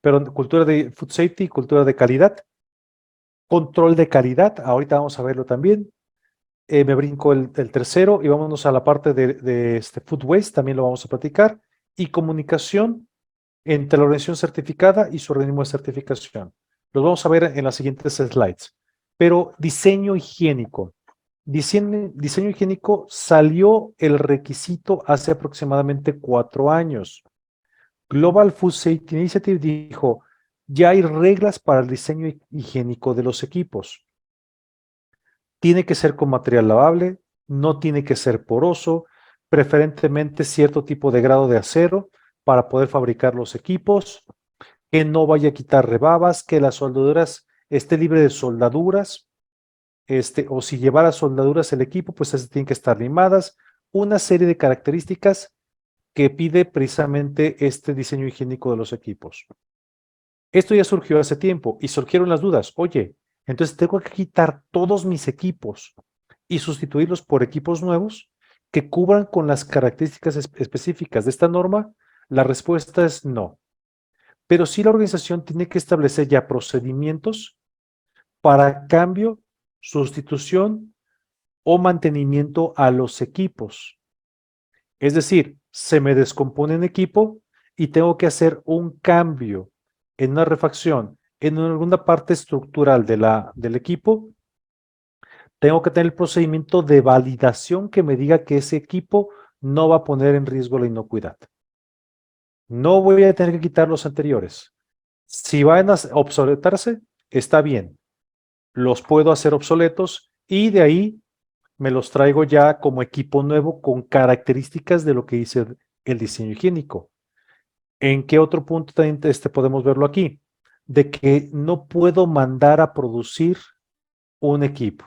perdón, cultura de food safety y cultura de calidad. Control de calidad, ahorita vamos a verlo también. Me brinco el tercero y vámonos a la parte de food waste, también lo vamos a platicar. Y comunicación entre la organización certificada y su organismo de certificación. Los vamos a ver en las siguientes slides. Pero diseño higiénico. Diseño higiénico salió el requisito hace aproximadamente 4 años. Global Food Safety Initiative dijo, ya hay reglas para el diseño higiénico de los equipos. Tiene que ser con material lavable, no tiene que ser poroso, preferentemente cierto tipo de grado de acero para poder fabricar los equipos, que no vaya a quitar rebabas, que las soldaduras esté libre de soldaduras, o si llevara soldaduras el equipo, pues esas tienen que estar limadas, una serie de características que pide precisamente este diseño higiénico de los equipos. Esto ya surgió hace tiempo y surgieron las dudas. Oye, entonces tengo que quitar todos mis equipos y sustituirlos por equipos nuevos que cubran con las características específicas de esta norma. La respuesta es no. Pero sí la organización tiene que establecer ya procedimientos para cambio, sustitución o mantenimiento a los equipos. Es decir, se me descompone un equipo y tengo que hacer un cambio en una refacción, en alguna parte estructural del equipo. Tengo que tener el procedimiento de validación que me diga que ese equipo no va a poner en riesgo la inocuidad. No voy a tener que quitar los anteriores. Si van a obsoletarse, está bien. Los puedo hacer obsoletos y de ahí me los traigo ya como equipo nuevo con características de lo que dice el diseño higiénico. ¿En qué otro punto también podemos verlo aquí? De que no puedo mandar a producir un equipo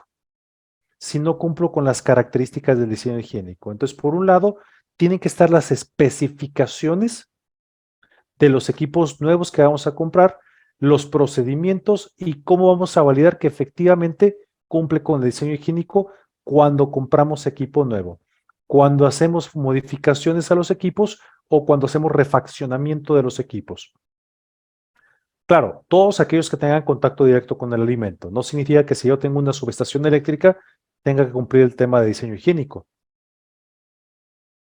si no cumplo con las características del diseño higiénico. Entonces, por un lado, tienen que estar las especificaciones de los equipos nuevos que vamos a comprar, los procedimientos y cómo vamos a validar que efectivamente cumple con el diseño higiénico cuando compramos equipo nuevo, cuando hacemos modificaciones a los equipos o cuando hacemos refaccionamiento de los equipos. Claro, todos aquellos que tengan contacto directo con el alimento. No significa que si yo tengo una subestación eléctrica, tenga que cumplir el tema de diseño higiénico.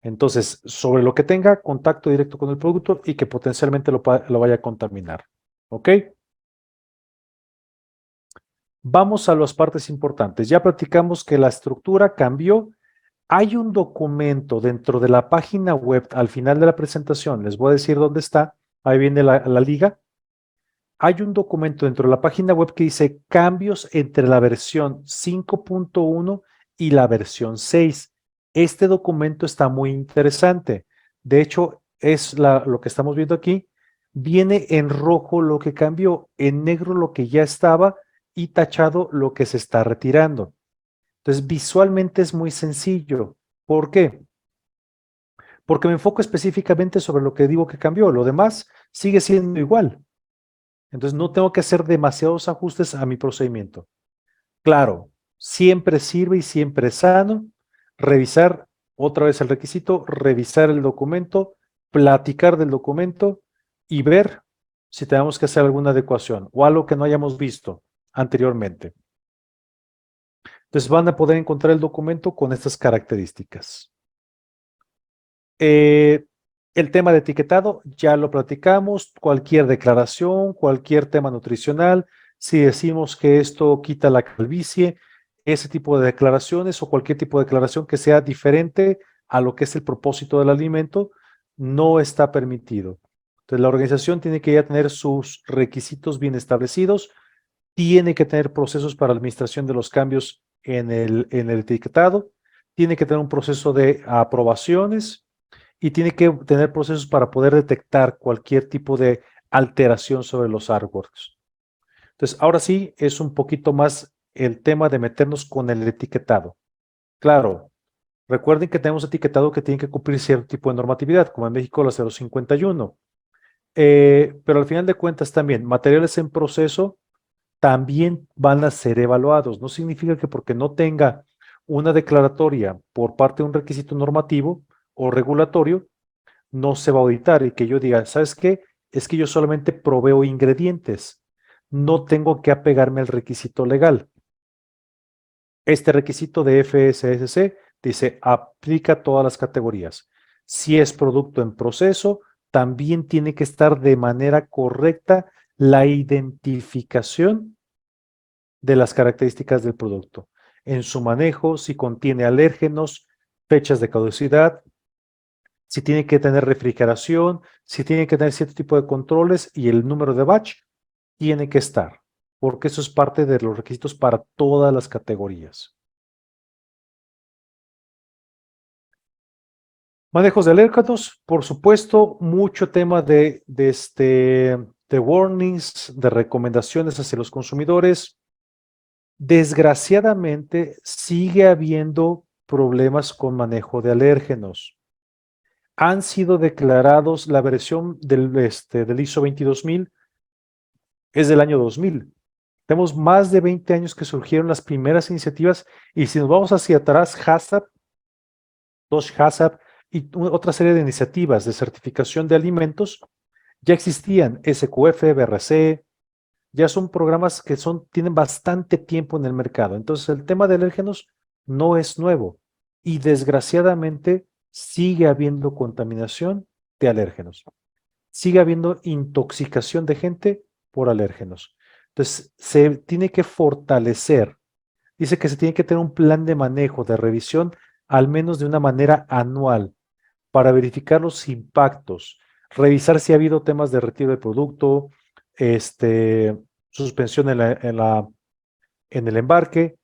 Entonces, sobre lo que tenga contacto directo con el producto y que potencialmente lo vaya a contaminar. ¿Ok? Vamos a las partes importantes. Ya platicamos que la estructura cambió. Hay un documento dentro de la página web al final de la presentación. Les voy a decir dónde está. Ahí viene la liga. Hay un documento dentro de la página web que dice cambios entre la versión 5.1 y la versión 6. Este documento está muy interesante. De hecho, es lo que estamos viendo aquí. Viene en rojo lo que cambió, en negro lo que ya estaba y tachado lo que se está retirando. Entonces, visualmente es muy sencillo. ¿Por qué? Porque me enfoco específicamente sobre lo que digo que cambió. Lo demás sigue siendo igual. Entonces no tengo que hacer demasiados ajustes a mi procedimiento. Claro, siempre sirve y siempre es sano revisar otra vez el requisito, revisar el documento, platicar del documento y ver si tenemos que hacer alguna adecuación o algo que no hayamos visto anteriormente. Entonces van a poder encontrar el documento con estas características. El tema de etiquetado ya lo platicamos, cualquier declaración, cualquier tema nutricional, si decimos que esto quita la calvicie, ese tipo de declaraciones o cualquier tipo de declaración que sea diferente a lo que es el propósito del alimento, no está permitido. Entonces, la organización tiene que ya tener sus requisitos bien establecidos, tiene que tener procesos para la administración de los cambios en el etiquetado, tiene que tener un proceso de aprobaciones y tiene que tener procesos para poder detectar cualquier tipo de alteración sobre los artworks. Entonces, ahora sí es un poquito más el tema de meternos con el etiquetado. Claro, recuerden que tenemos etiquetado que tiene que cumplir cierto tipo de normatividad, como en México la 051. Pero al final de cuentas también, materiales en proceso también van a ser evaluados. No significa que porque no tenga una declaratoria por parte de un requisito normativo o regulatorio, no se va a auditar y que yo diga, ¿sabes qué? Es que yo solamente proveo ingredientes. No tengo que apegarme al requisito legal. Este requisito de FSSC dice, aplica a todas las categorías. Si es producto en proceso, también tiene que estar de manera correcta la identificación de las características del producto. En su manejo, si contiene alérgenos, fechas de caducidad, si tiene que tener refrigeración, si tiene que tener cierto tipo de controles y el número de batch tiene que estar, porque eso es parte de los requisitos para todas las categorías. Manejos de alérgenos, por supuesto, mucho tema de warnings, de recomendaciones hacia los consumidores. Desgraciadamente, sigue habiendo problemas con manejo de alérgenos. Han sido declarados, la versión del ISO 22000 es del año 2000. Tenemos más de 20 años que surgieron las primeras iniciativas y si nos vamos hacia atrás, HACCP, DOSH HACCP y otra serie de iniciativas de certificación de alimentos ya existían, SQF, BRC, ya son programas que tienen bastante tiempo en el mercado. Entonces, el tema de alérgenos no es nuevo y desgraciadamente sigue habiendo contaminación de alérgenos. Sigue habiendo intoxicación de gente por alérgenos. Entonces, se tiene que fortalecer. Dice que se tiene que tener un plan de manejo, de revisión, al menos de una manera anual, para verificar los impactos, revisar si ha habido temas de retiro de producto, este, suspensión en el embarque,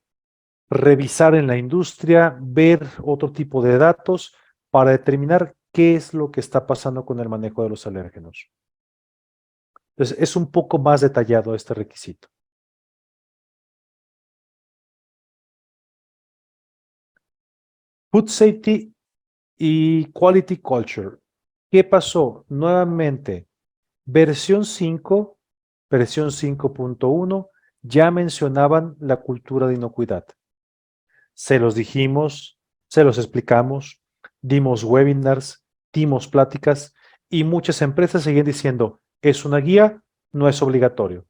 revisar en la industria, ver otro tipo de datos para determinar qué es lo que está pasando con el manejo de los alérgenos. Entonces, es un poco más detallado este requisito. Food Safety y Quality Culture. ¿Qué pasó? Nuevamente, versión 5.1, ya mencionaban la cultura de inocuidad. Se los dijimos, se los explicamos, dimos webinars, dimos pláticas y muchas empresas siguen diciendo, es una guía, no es obligatorio.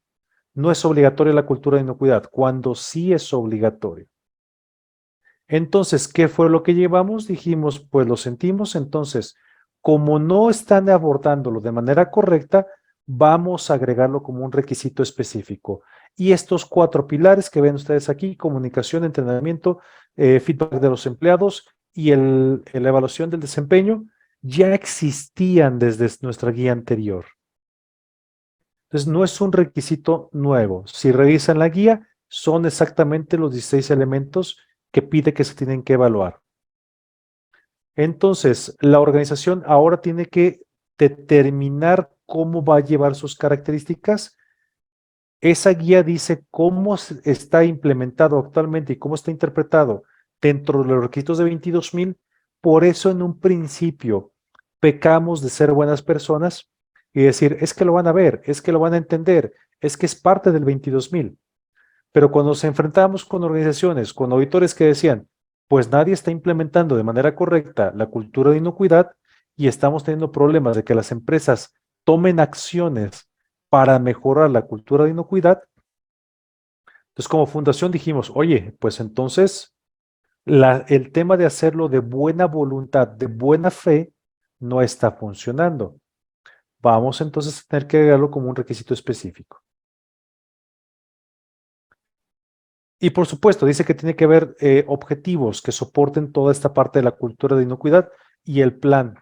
No es obligatoria la cultura de inocuidad, cuando sí es obligatorio. Entonces, ¿qué fue lo que llevamos? Dijimos, pues lo sentimos, entonces, como no están abordándolo de manera correcta, vamos a agregarlo como un requisito específico. Y estos cuatro pilares que ven ustedes aquí, comunicación, entrenamiento, feedback de los empleados y la evaluación del desempeño, ya existían desde nuestra guía anterior. Entonces, no es un requisito nuevo. Si revisan la guía, son exactamente los 16 elementos que pide que se tienen que evaluar. Entonces, la organización ahora tiene que determinar cómo va a llevar sus características. Esa guía dice cómo está implementado actualmente y cómo está interpretado dentro de los requisitos de 22.000. Por eso, en un principio, pecamos de ser buenas personas y decir, es que lo van a ver, es que lo van a entender, es que es parte del 22.000. Pero cuando nos enfrentamos con organizaciones, con auditores que decían, pues nadie está implementando de manera correcta la cultura de inocuidad y estamos teniendo problemas de que las empresas tomen acciones para mejorar la cultura de inocuidad, entonces como fundación dijimos, oye, pues entonces el tema de hacerlo de buena voluntad, de buena fe, no está funcionando. Vamos entonces a tener que agregarlo como un requisito específico. Y por supuesto, dice que tiene que haber objetivos que soporten toda esta parte de la cultura de inocuidad y el plan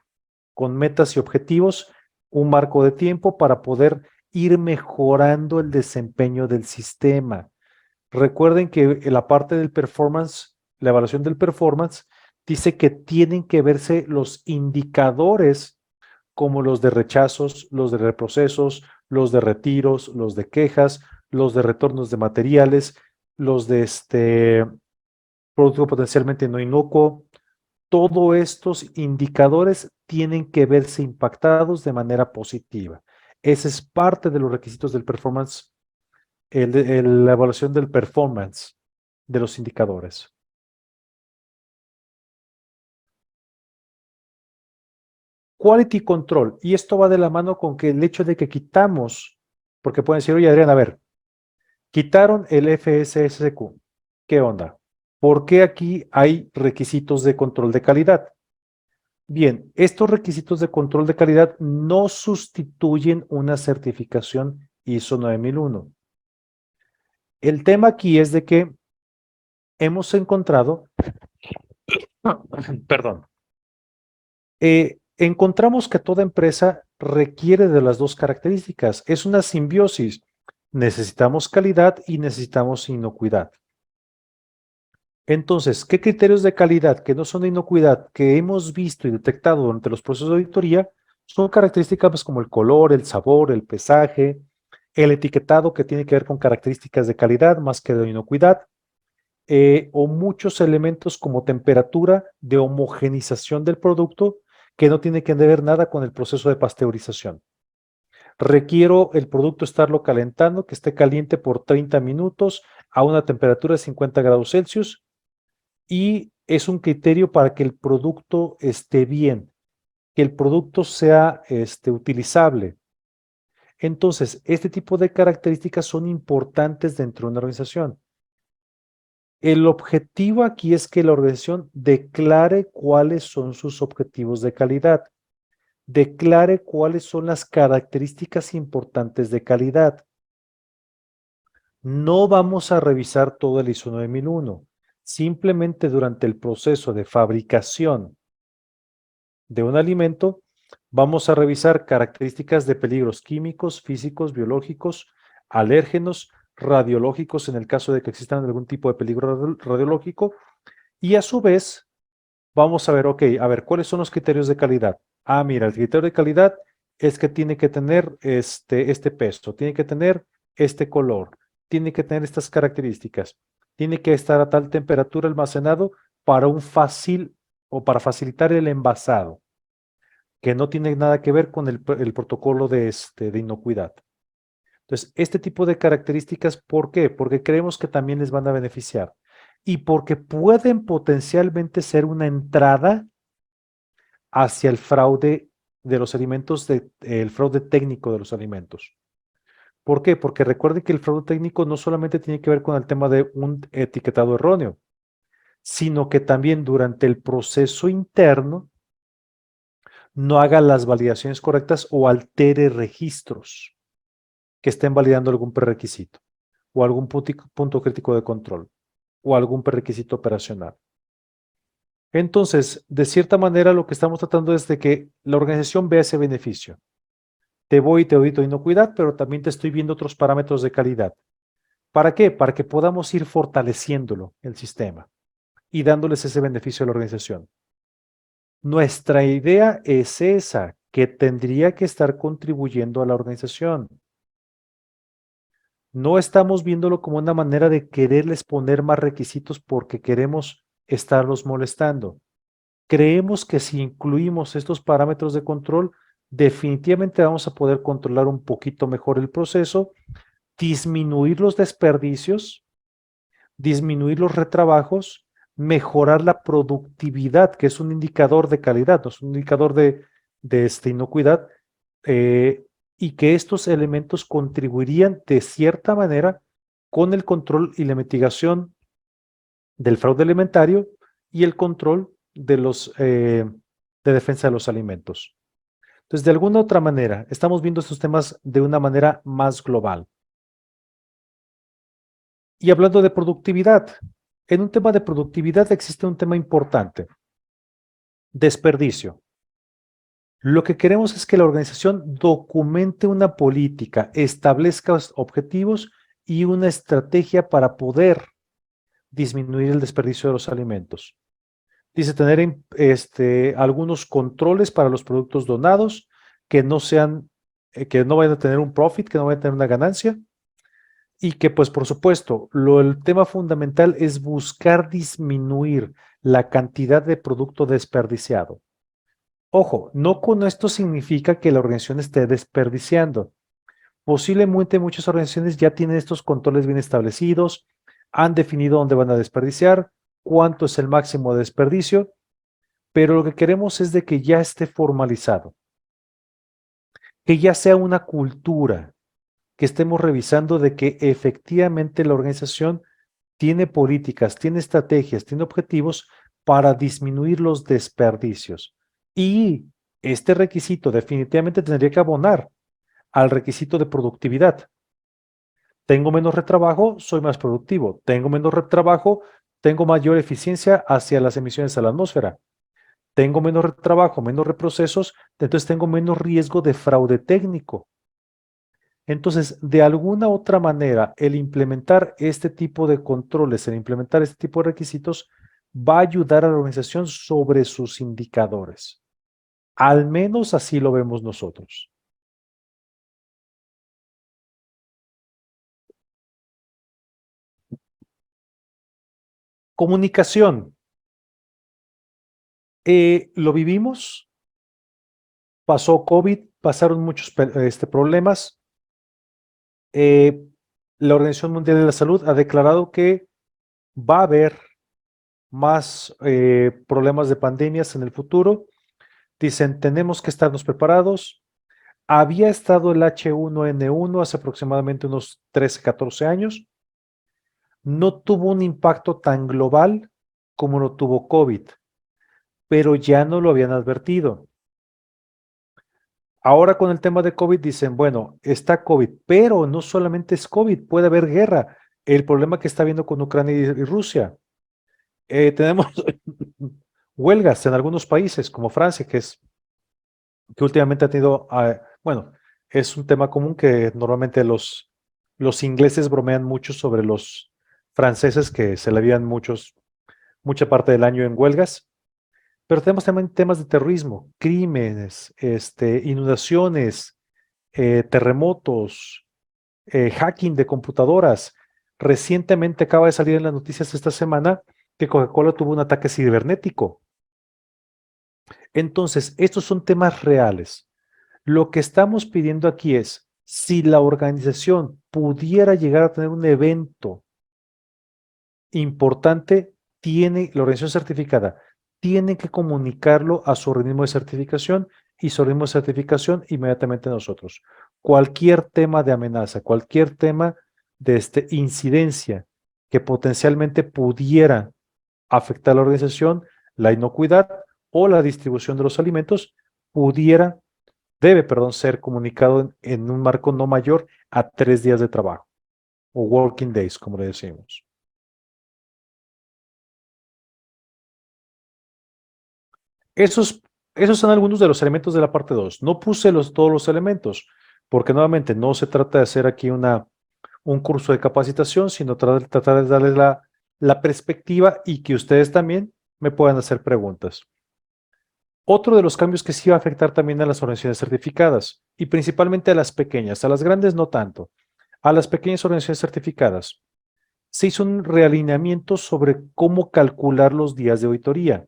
con metas y objetivos, un marco de tiempo para poder ir mejorando el desempeño del sistema. Recuerden que en la parte del performance, la evaluación del performance, dice que tienen que verse los indicadores como los de rechazos, los de reprocesos, los de retiros, los de quejas, los de retornos de materiales, los de producto potencialmente no inocuo. Todos estos indicadores tienen que verse impactados de manera positiva. Ese es parte de los requisitos del performance, la evaluación del performance de los indicadores. Quality control, y esto va de la mano con que el hecho de que quitamos, porque pueden decir, oye Adrián, a ver, quitaron el FSSQ, ¿qué onda? ¿Por qué aquí hay requisitos de control de calidad? Bien, estos requisitos de control de calidad no sustituyen una certificación ISO 9001. El tema aquí es de que hemos encontrado, perdón, encontramos que toda empresa requiere de las dos características. Es una simbiosis. Necesitamos calidad y necesitamos inocuidad. Entonces, ¿qué criterios de calidad que no son de inocuidad que hemos visto y detectado durante los procesos de auditoría son características pues, como el color, el sabor, el pesaje, el etiquetado que tiene que ver con características de calidad más que de inocuidad, o muchos elementos como temperatura de homogenización del producto que no tiene que ver nada con el proceso de pasteurización. Requiero el producto estarlo calentando, que esté caliente por 30 minutos a una temperatura de 50 grados Celsius y es un criterio para que el producto esté bien, que el producto sea utilizable. Entonces, este tipo de características son importantes dentro de una organización. El objetivo aquí es que la organización declare cuáles son sus objetivos de calidad, declare cuáles son las características importantes de calidad. No vamos a revisar todo el ISO 9001, simplemente durante el proceso de fabricación de un alimento, vamos a revisar características de peligros químicos, físicos, biológicos, alérgenos, radiológicos en el caso de que existan algún tipo de peligro radiológico y a su vez vamos a ver, ok, a ver, ¿cuáles son los criterios de calidad? Ah, mira, el criterio de calidad es que tiene que tener este peso, tiene que tener este color, tiene que tener estas características, tiene que estar a tal temperatura almacenado para un fácil o para facilitar el envasado, que no tiene nada que ver con el protocolo de inocuidad. Entonces, este tipo de características, ¿por qué? Porque creemos que también les van a beneficiar y porque pueden potencialmente ser una entrada hacia el fraude de los alimentos, el fraude técnico de los alimentos. ¿Por qué? Porque recuerden que el fraude técnico no solamente tiene que ver con el tema de un etiquetado erróneo, sino que también durante el proceso interno no haga las validaciones correctas o altere registros que estén validando algún prerequisito o algún punto crítico de control o algún prerequisito operacional. Entonces, de cierta manera, lo que estamos tratando es de que la organización vea ese beneficio. Te voy y te audito inocuidad, pero también te estoy viendo otros parámetros de calidad. ¿Para qué? Para que podamos ir fortaleciéndolo, el sistema, y dándoles ese beneficio a la organización. Nuestra idea es esa, que tendría que estar contribuyendo a la organización. No estamos viéndolo como una manera de quererles poner más requisitos porque queremos estarlos molestando. Creemos que si incluimos estos parámetros de control, definitivamente vamos a poder controlar un poquito mejor el proceso, disminuir los desperdicios, disminuir los retrabajos, mejorar la productividad, que es un indicador de calidad, no es un indicador de inocuidad, eh, y que estos elementos contribuirían de cierta manera con el control y la mitigación del fraude alimentario y el control de defensa de los alimentos. Entonces, de alguna otra manera, estamos viendo estos temas de una manera más global. Y hablando de productividad, en un tema de productividad existe un tema importante, desperdicio. Lo que queremos es que la organización documente una política, establezca objetivos y una estrategia para poder disminuir el desperdicio de los alimentos. Dice tener algunos controles para los productos donados que no sean, que no vayan a tener un profit, que no vayan a tener una ganancia y que pues por supuesto el tema fundamental es buscar disminuir la cantidad de producto desperdiciado. Ojo, no con esto significa que la organización esté desperdiciando. Posiblemente muchas organizaciones ya tienen estos controles bien establecidos, han definido dónde van a desperdiciar, cuánto es el máximo de desperdicio, pero lo que queremos es de que ya esté formalizado, que ya sea una cultura, que estemos revisando de que efectivamente la organización tiene políticas, tiene estrategias, tiene objetivos para disminuir los desperdicios. Y este requisito definitivamente tendría que abonar al requisito de productividad. Tengo menos retrabajo, soy más productivo. Tengo menos retrabajo, tengo mayor eficiencia hacia las emisiones a la atmósfera. Tengo menos retrabajo, menos reprocesos, entonces tengo menos riesgo de fraude técnico. Entonces, de alguna otra manera, el implementar este tipo de controles, el implementar este tipo de requisitos, va a ayudar a la organización sobre sus indicadores. Al menos así lo vemos nosotros. Comunicación. Lo vivimos, pasó COVID, pasaron muchos problemas. Eh, la Organización Mundial de la Salud ha declarado que va a haber más problemas de pandemias en el futuro. Dicen, tenemos que estarnos preparados. Había estado el H1N1 hace aproximadamente unos 13, 14 años. No tuvo un impacto tan global como lo tuvo COVID, pero ya no lo habían advertido. Ahora con el tema de COVID dicen, bueno, está COVID, pero no solamente es COVID, puede haber guerra. El problema que está habiendo con Ucrania y Rusia. Tenemos huelgas en algunos países, como Francia, que últimamente ha tenido, bueno, es un tema común que normalmente los ingleses bromean mucho sobre los franceses que se le habían mucha parte del año en huelgas, pero tenemos también temas de terrorismo, crímenes, inundaciones, terremotos, hacking de computadoras. Recientemente acaba de salir en las noticias esta semana que Coca-Cola tuvo un ataque cibernético. Entonces, estos son temas reales. Lo que estamos pidiendo aquí es, si la organización pudiera llegar a tener un evento importante, la organización certificada tiene que comunicarlo a su organismo de certificación y su organismo de certificación inmediatamente a nosotros. Cualquier tema de amenaza, cualquier tema de incidencia que potencialmente pudiera afectar a la organización, la inocuidad o la distribución de los alimentos, debe, ser comunicado en un marco no mayor a 3 días de trabajo o working days, como le decimos. Esos, esos son algunos de los elementos de la parte 2. No puse todos los elementos, porque nuevamente no se trata de hacer aquí un curso de capacitación, sino tratar de darles la perspectiva y que ustedes también me puedan hacer preguntas. Otro de los cambios que sí va a afectar también a las organizaciones certificadas y principalmente a las pequeñas, a las grandes no tanto, a las pequeñas organizaciones certificadas, se hizo un realineamiento sobre cómo calcular los días de auditoría.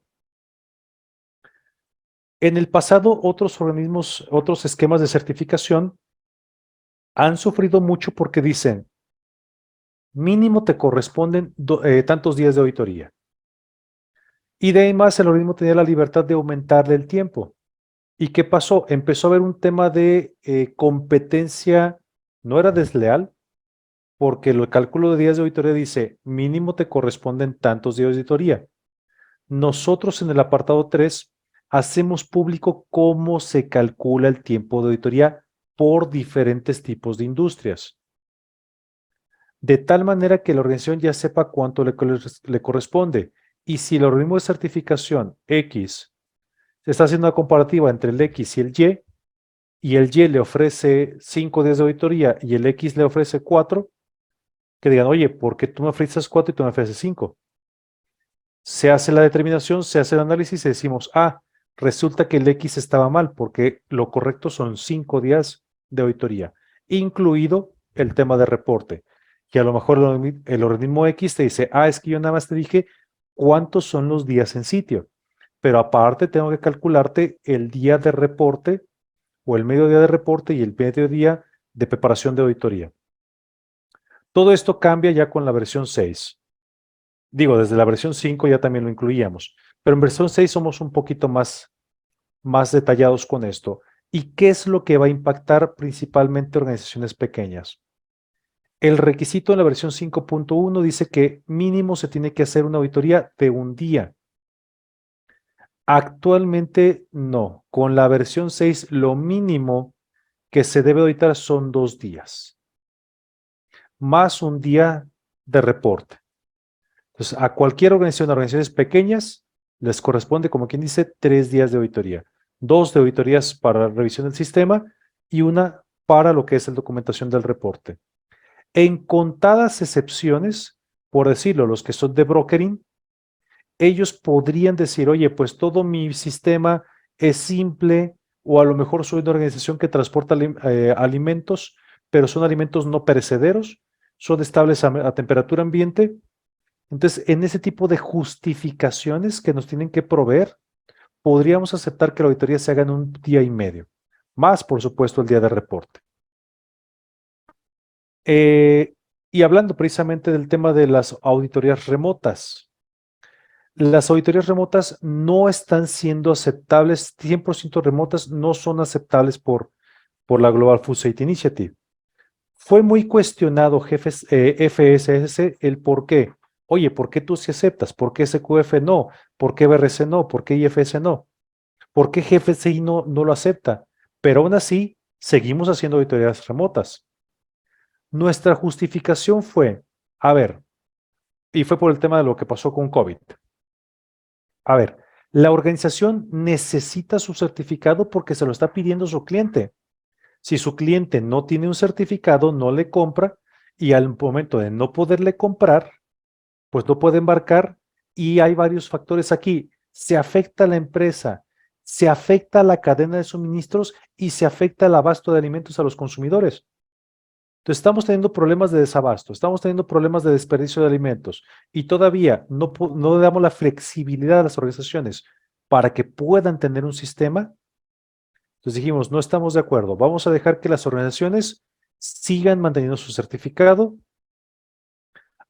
En el pasado, otros organismos, otros esquemas de certificación han sufrido mucho porque dicen, mínimo te corresponden tantos días de auditoría. Y de ahí más el organismo tenía la libertad de aumentarle el tiempo. ¿Y qué pasó? Empezó a haber un tema de competencia, no era desleal, porque el cálculo de días de auditoría dice, mínimo te corresponden tantos días de auditoría. Nosotros en el apartado 3 hacemos público cómo se calcula el tiempo de auditoría por diferentes tipos de industrias. de tal manera que la organización ya sepa cuánto le corresponde. Y si el organismo de certificación X se está haciendo una comparativa entre el X y el Y le ofrece 5 días de auditoría y el X le ofrece 4, que digan, oye, ¿por qué tú me ofreces 4 y tú me ofreces 5? Se hace la determinación, se hace el análisis y decimos, resulta que el X estaba mal porque lo correcto son 5 días de auditoría, incluido el tema de reporte. Y a lo mejor el organismo X te dice, es que yo nada más te dije cuántos son los días en sitio, pero aparte tengo que calcularte el día de reporte o el mediodía de reporte y el mediodía de preparación de auditoría. Todo esto cambia ya con la versión 6. Digo, desde la versión 5 ya también lo incluíamos, pero en versión 6 somos un poquito más detallados con esto. ¿Y qué es lo que va a impactar principalmente organizaciones pequeñas? El requisito en la versión 5.1 dice que mínimo se tiene que hacer una auditoría de un día. Actualmente no. Con la versión 6 lo mínimo que se debe auditar son 2 días, más un día de reporte. Entonces, a cualquier organización, a organizaciones pequeñas, les corresponde, como quien dice, 3 días de auditoría. 2 de auditorías para la revisión del sistema y una para lo que es la documentación del reporte. En contadas excepciones, por decirlo, los que son de brokering, ellos podrían decir, oye, pues todo mi sistema es simple o a lo mejor soy una organización que transporta alimentos, pero son alimentos no perecederos, son estables a temperatura ambiente. Entonces, en ese tipo de justificaciones que nos tienen que proveer, podríamos aceptar que la auditoría se haga en un día y medio, más por supuesto el día de reporte. Eh, y hablando precisamente del tema de las auditorías remotas, las auditorías remotas no están siendo aceptables, 100% remotas no son aceptables por la Global Food Safety Initiative. Fue muy cuestionado FSS el por qué. Oye, ¿por qué tú sí aceptas? ¿Por qué SQF no? ¿Por qué BRC no? ¿Por qué IFS no? ¿Por qué GFCI no lo acepta? Pero aún así, seguimos haciendo auditorías remotas. Nuestra justificación fue, a ver, y fue por el tema de lo que pasó con COVID. A ver, la organización necesita su certificado porque se lo está pidiendo su cliente. Si su cliente no tiene un certificado, no le compra y al momento de no poderle comprar, pues no puede embarcar y hay varios factores aquí. Se afecta a la empresa, se afecta a la cadena de suministros y se afecta al abasto de alimentos a los consumidores. Entonces estamos teniendo problemas de desabasto, estamos teniendo problemas de desperdicio de alimentos y todavía no le damos la flexibilidad a las organizaciones para que puedan tener un sistema. Entonces dijimos, no estamos de acuerdo, vamos a dejar que las organizaciones sigan manteniendo su certificado,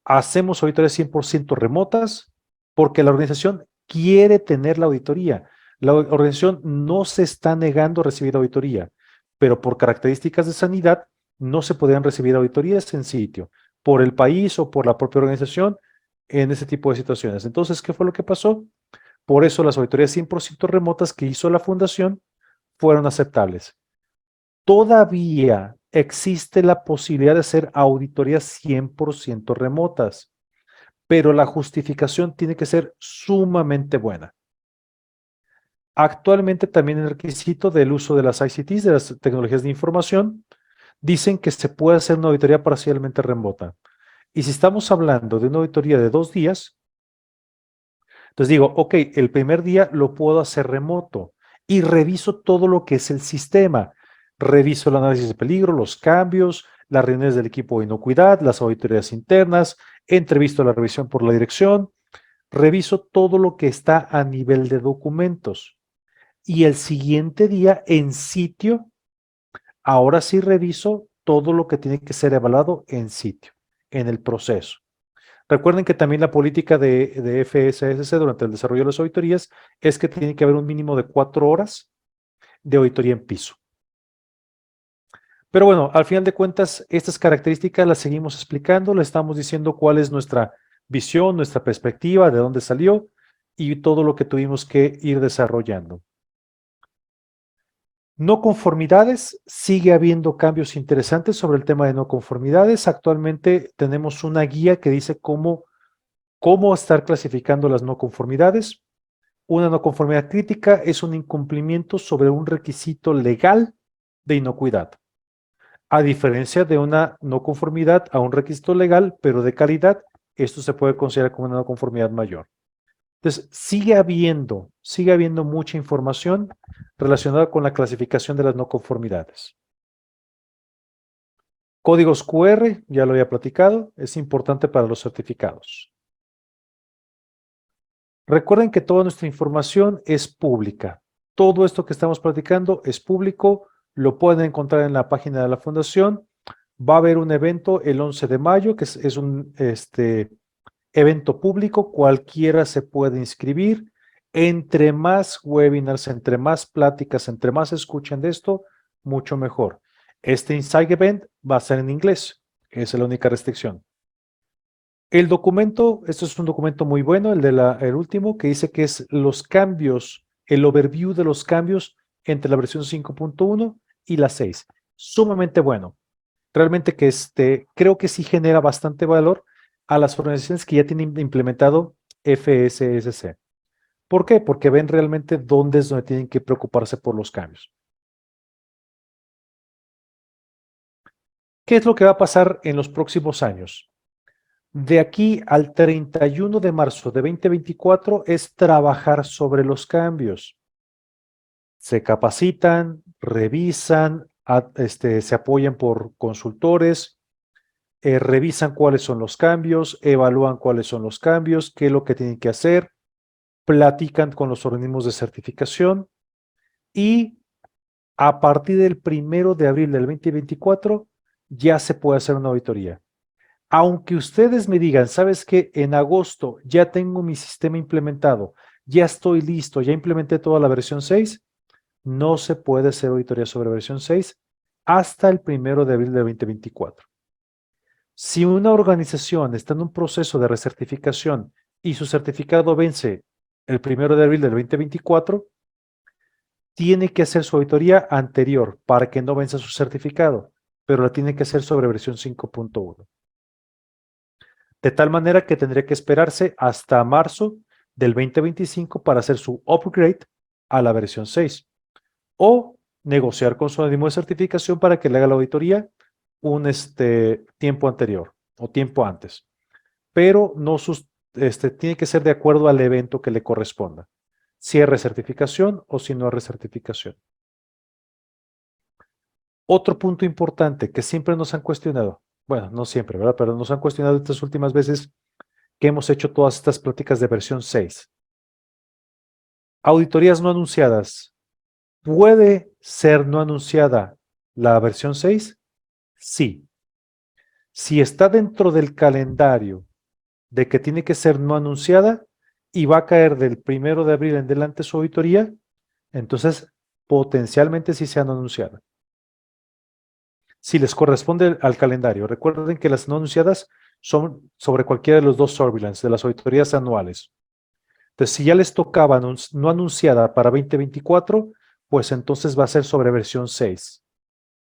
hacemos auditorías 100% remotas porque la organización quiere tener la auditoría. La organización no se está negando a recibir auditoría, pero por características de sanidad no se podían recibir auditorías en sitio, por el país o por la propia organización en ese tipo de situaciones. Entonces, ¿qué fue lo que pasó? Por eso las auditorías 100% remotas que hizo la fundación fueron aceptables. Todavía existe la posibilidad de hacer auditorías 100% remotas, pero la justificación tiene que ser sumamente buena. Actualmente también el requisito del uso de las ICTs, de las tecnologías de información, dicen que se puede hacer una auditoría parcialmente remota. Y si estamos hablando de una auditoría de 2 días, entonces digo, ok, el primer día lo puedo hacer remoto y reviso todo lo que es el sistema. Reviso el análisis de peligro, los cambios, las reuniones del equipo de inocuidad, las auditorías internas, entrevisto la revisión por la dirección, reviso todo lo que está a nivel de documentos. Y el siguiente día en sitio, ahora sí reviso todo lo que tiene que ser evaluado en sitio, en el proceso. Recuerden que también la política de FSSC durante el desarrollo de las auditorías es que tiene que haber un mínimo de 4 horas de auditoría en piso. Pero bueno, al final de cuentas, estas características las seguimos explicando, le estamos diciendo cuál es nuestra visión, nuestra perspectiva, de dónde salió y todo lo que tuvimos que ir desarrollando. No conformidades, sigue habiendo cambios interesantes sobre el tema de no conformidades. Actualmente tenemos una guía que dice cómo estar clasificando las no conformidades. Una no conformidad crítica es un incumplimiento sobre un requisito legal de inocuidad, a diferencia de una no conformidad a un requisito legal, pero de calidad. Esto se puede considerar como una no conformidad mayor. Entonces, sigue habiendo mucha información relacionada con la clasificación de las no conformidades. Códigos QR, ya lo había platicado, es importante para los certificados. Recuerden que toda nuestra información es pública. Todo esto que estamos platicando es público, lo pueden encontrar en la página de la fundación. Va a haber un evento el 11 de mayo, que es un evento público, cualquiera se puede inscribir. Entre más webinars, entre más pláticas, entre más escuchen de esto, mucho mejor. Este Insight Event va a ser en inglés, esa es la única restricción. El documento, esto es un documento muy bueno, el último, que dice que es los cambios, el overview de los cambios entre la versión 5.1 y la 6. Sumamente bueno. Realmente que creo que sí genera bastante valor a las organizaciones que ya tienen implementado FSSC. ¿Por qué? Porque ven realmente dónde es donde tienen que preocuparse por los cambios. ¿Qué es lo que va a pasar en los próximos años? De aquí al 31 de marzo de 2024 es trabajar sobre los cambios. Se capacitan, revisan, se apoyan por consultores, revisan cuáles son los cambios, evalúan cuáles son los cambios, qué es lo que tienen que hacer, platican con los organismos de certificación y a partir del 1 de abril del 2024 ya se puede hacer una auditoría. Aunque ustedes me digan, ¿sabes qué? En agosto ya tengo mi sistema implementado, ya estoy listo, ya implementé toda la versión 6, no se puede hacer auditoría sobre versión 6 hasta el 1 de abril de 2024. Si una organización está en un proceso de recertificación y su certificado vence el 1 de abril del 2024, tiene que hacer su auditoría anterior para que no venza su certificado, pero la tiene que hacer sobre versión 5.1. De tal manera que tendría que esperarse hasta marzo del 2025 para hacer su upgrade a la versión 6 o negociar con su organismo de certificación para que le haga la auditoría un tiempo anterior o tiempo antes. Pero no tiene que ser de acuerdo al evento que le corresponda, si es recertificación o si no es recertificación. Otro punto importante que siempre nos han cuestionado, bueno, no siempre, ¿verdad? Pero nos han cuestionado estas últimas veces que hemos hecho todas estas pláticas de versión 6. Auditorías no anunciadas. ¿Puede ser no anunciada la versión 6? Sí. Si está dentro del calendario de que tiene que ser no anunciada y va a caer del 1 de abril en adelante su auditoría, entonces potencialmente sí sea no anunciada. Si les corresponde al calendario, recuerden que las no anunciadas son sobre cualquiera de los dos surveillance, de las auditorías anuales. Entonces, si ya les tocaba no anunciada para 2024, pues entonces va a ser sobre versión 6.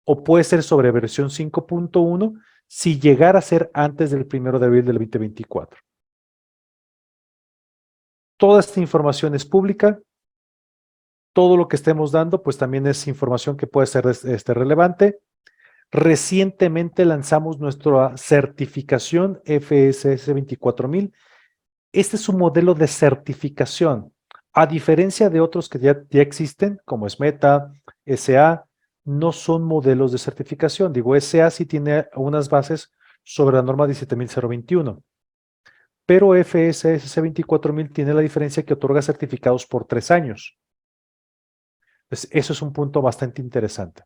O puede ser sobre versión 5.1 si llegara a ser antes del 1 de abril del 2024. Toda esta información es pública. Todo lo que estemos dando, pues también es información que puede ser relevante. Recientemente lanzamos nuestra certificación FSS 24000. Este es un modelo de certificación. A diferencia de otros que ya existen, como es Meta, SA, no son modelos de certificación. Digo, SA sí tiene unas bases sobre la norma 17021. Pero FSS 24000 tiene la diferencia que otorga certificados por 3 años. Entonces, eso es un punto bastante interesante.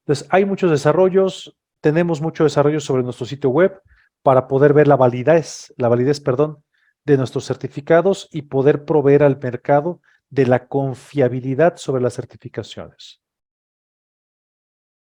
Entonces, hay muchos desarrollos, tenemos mucho desarrollo sobre nuestro sitio web para poder ver la validez, de nuestros certificados y poder proveer al mercado de la confiabilidad sobre las certificaciones.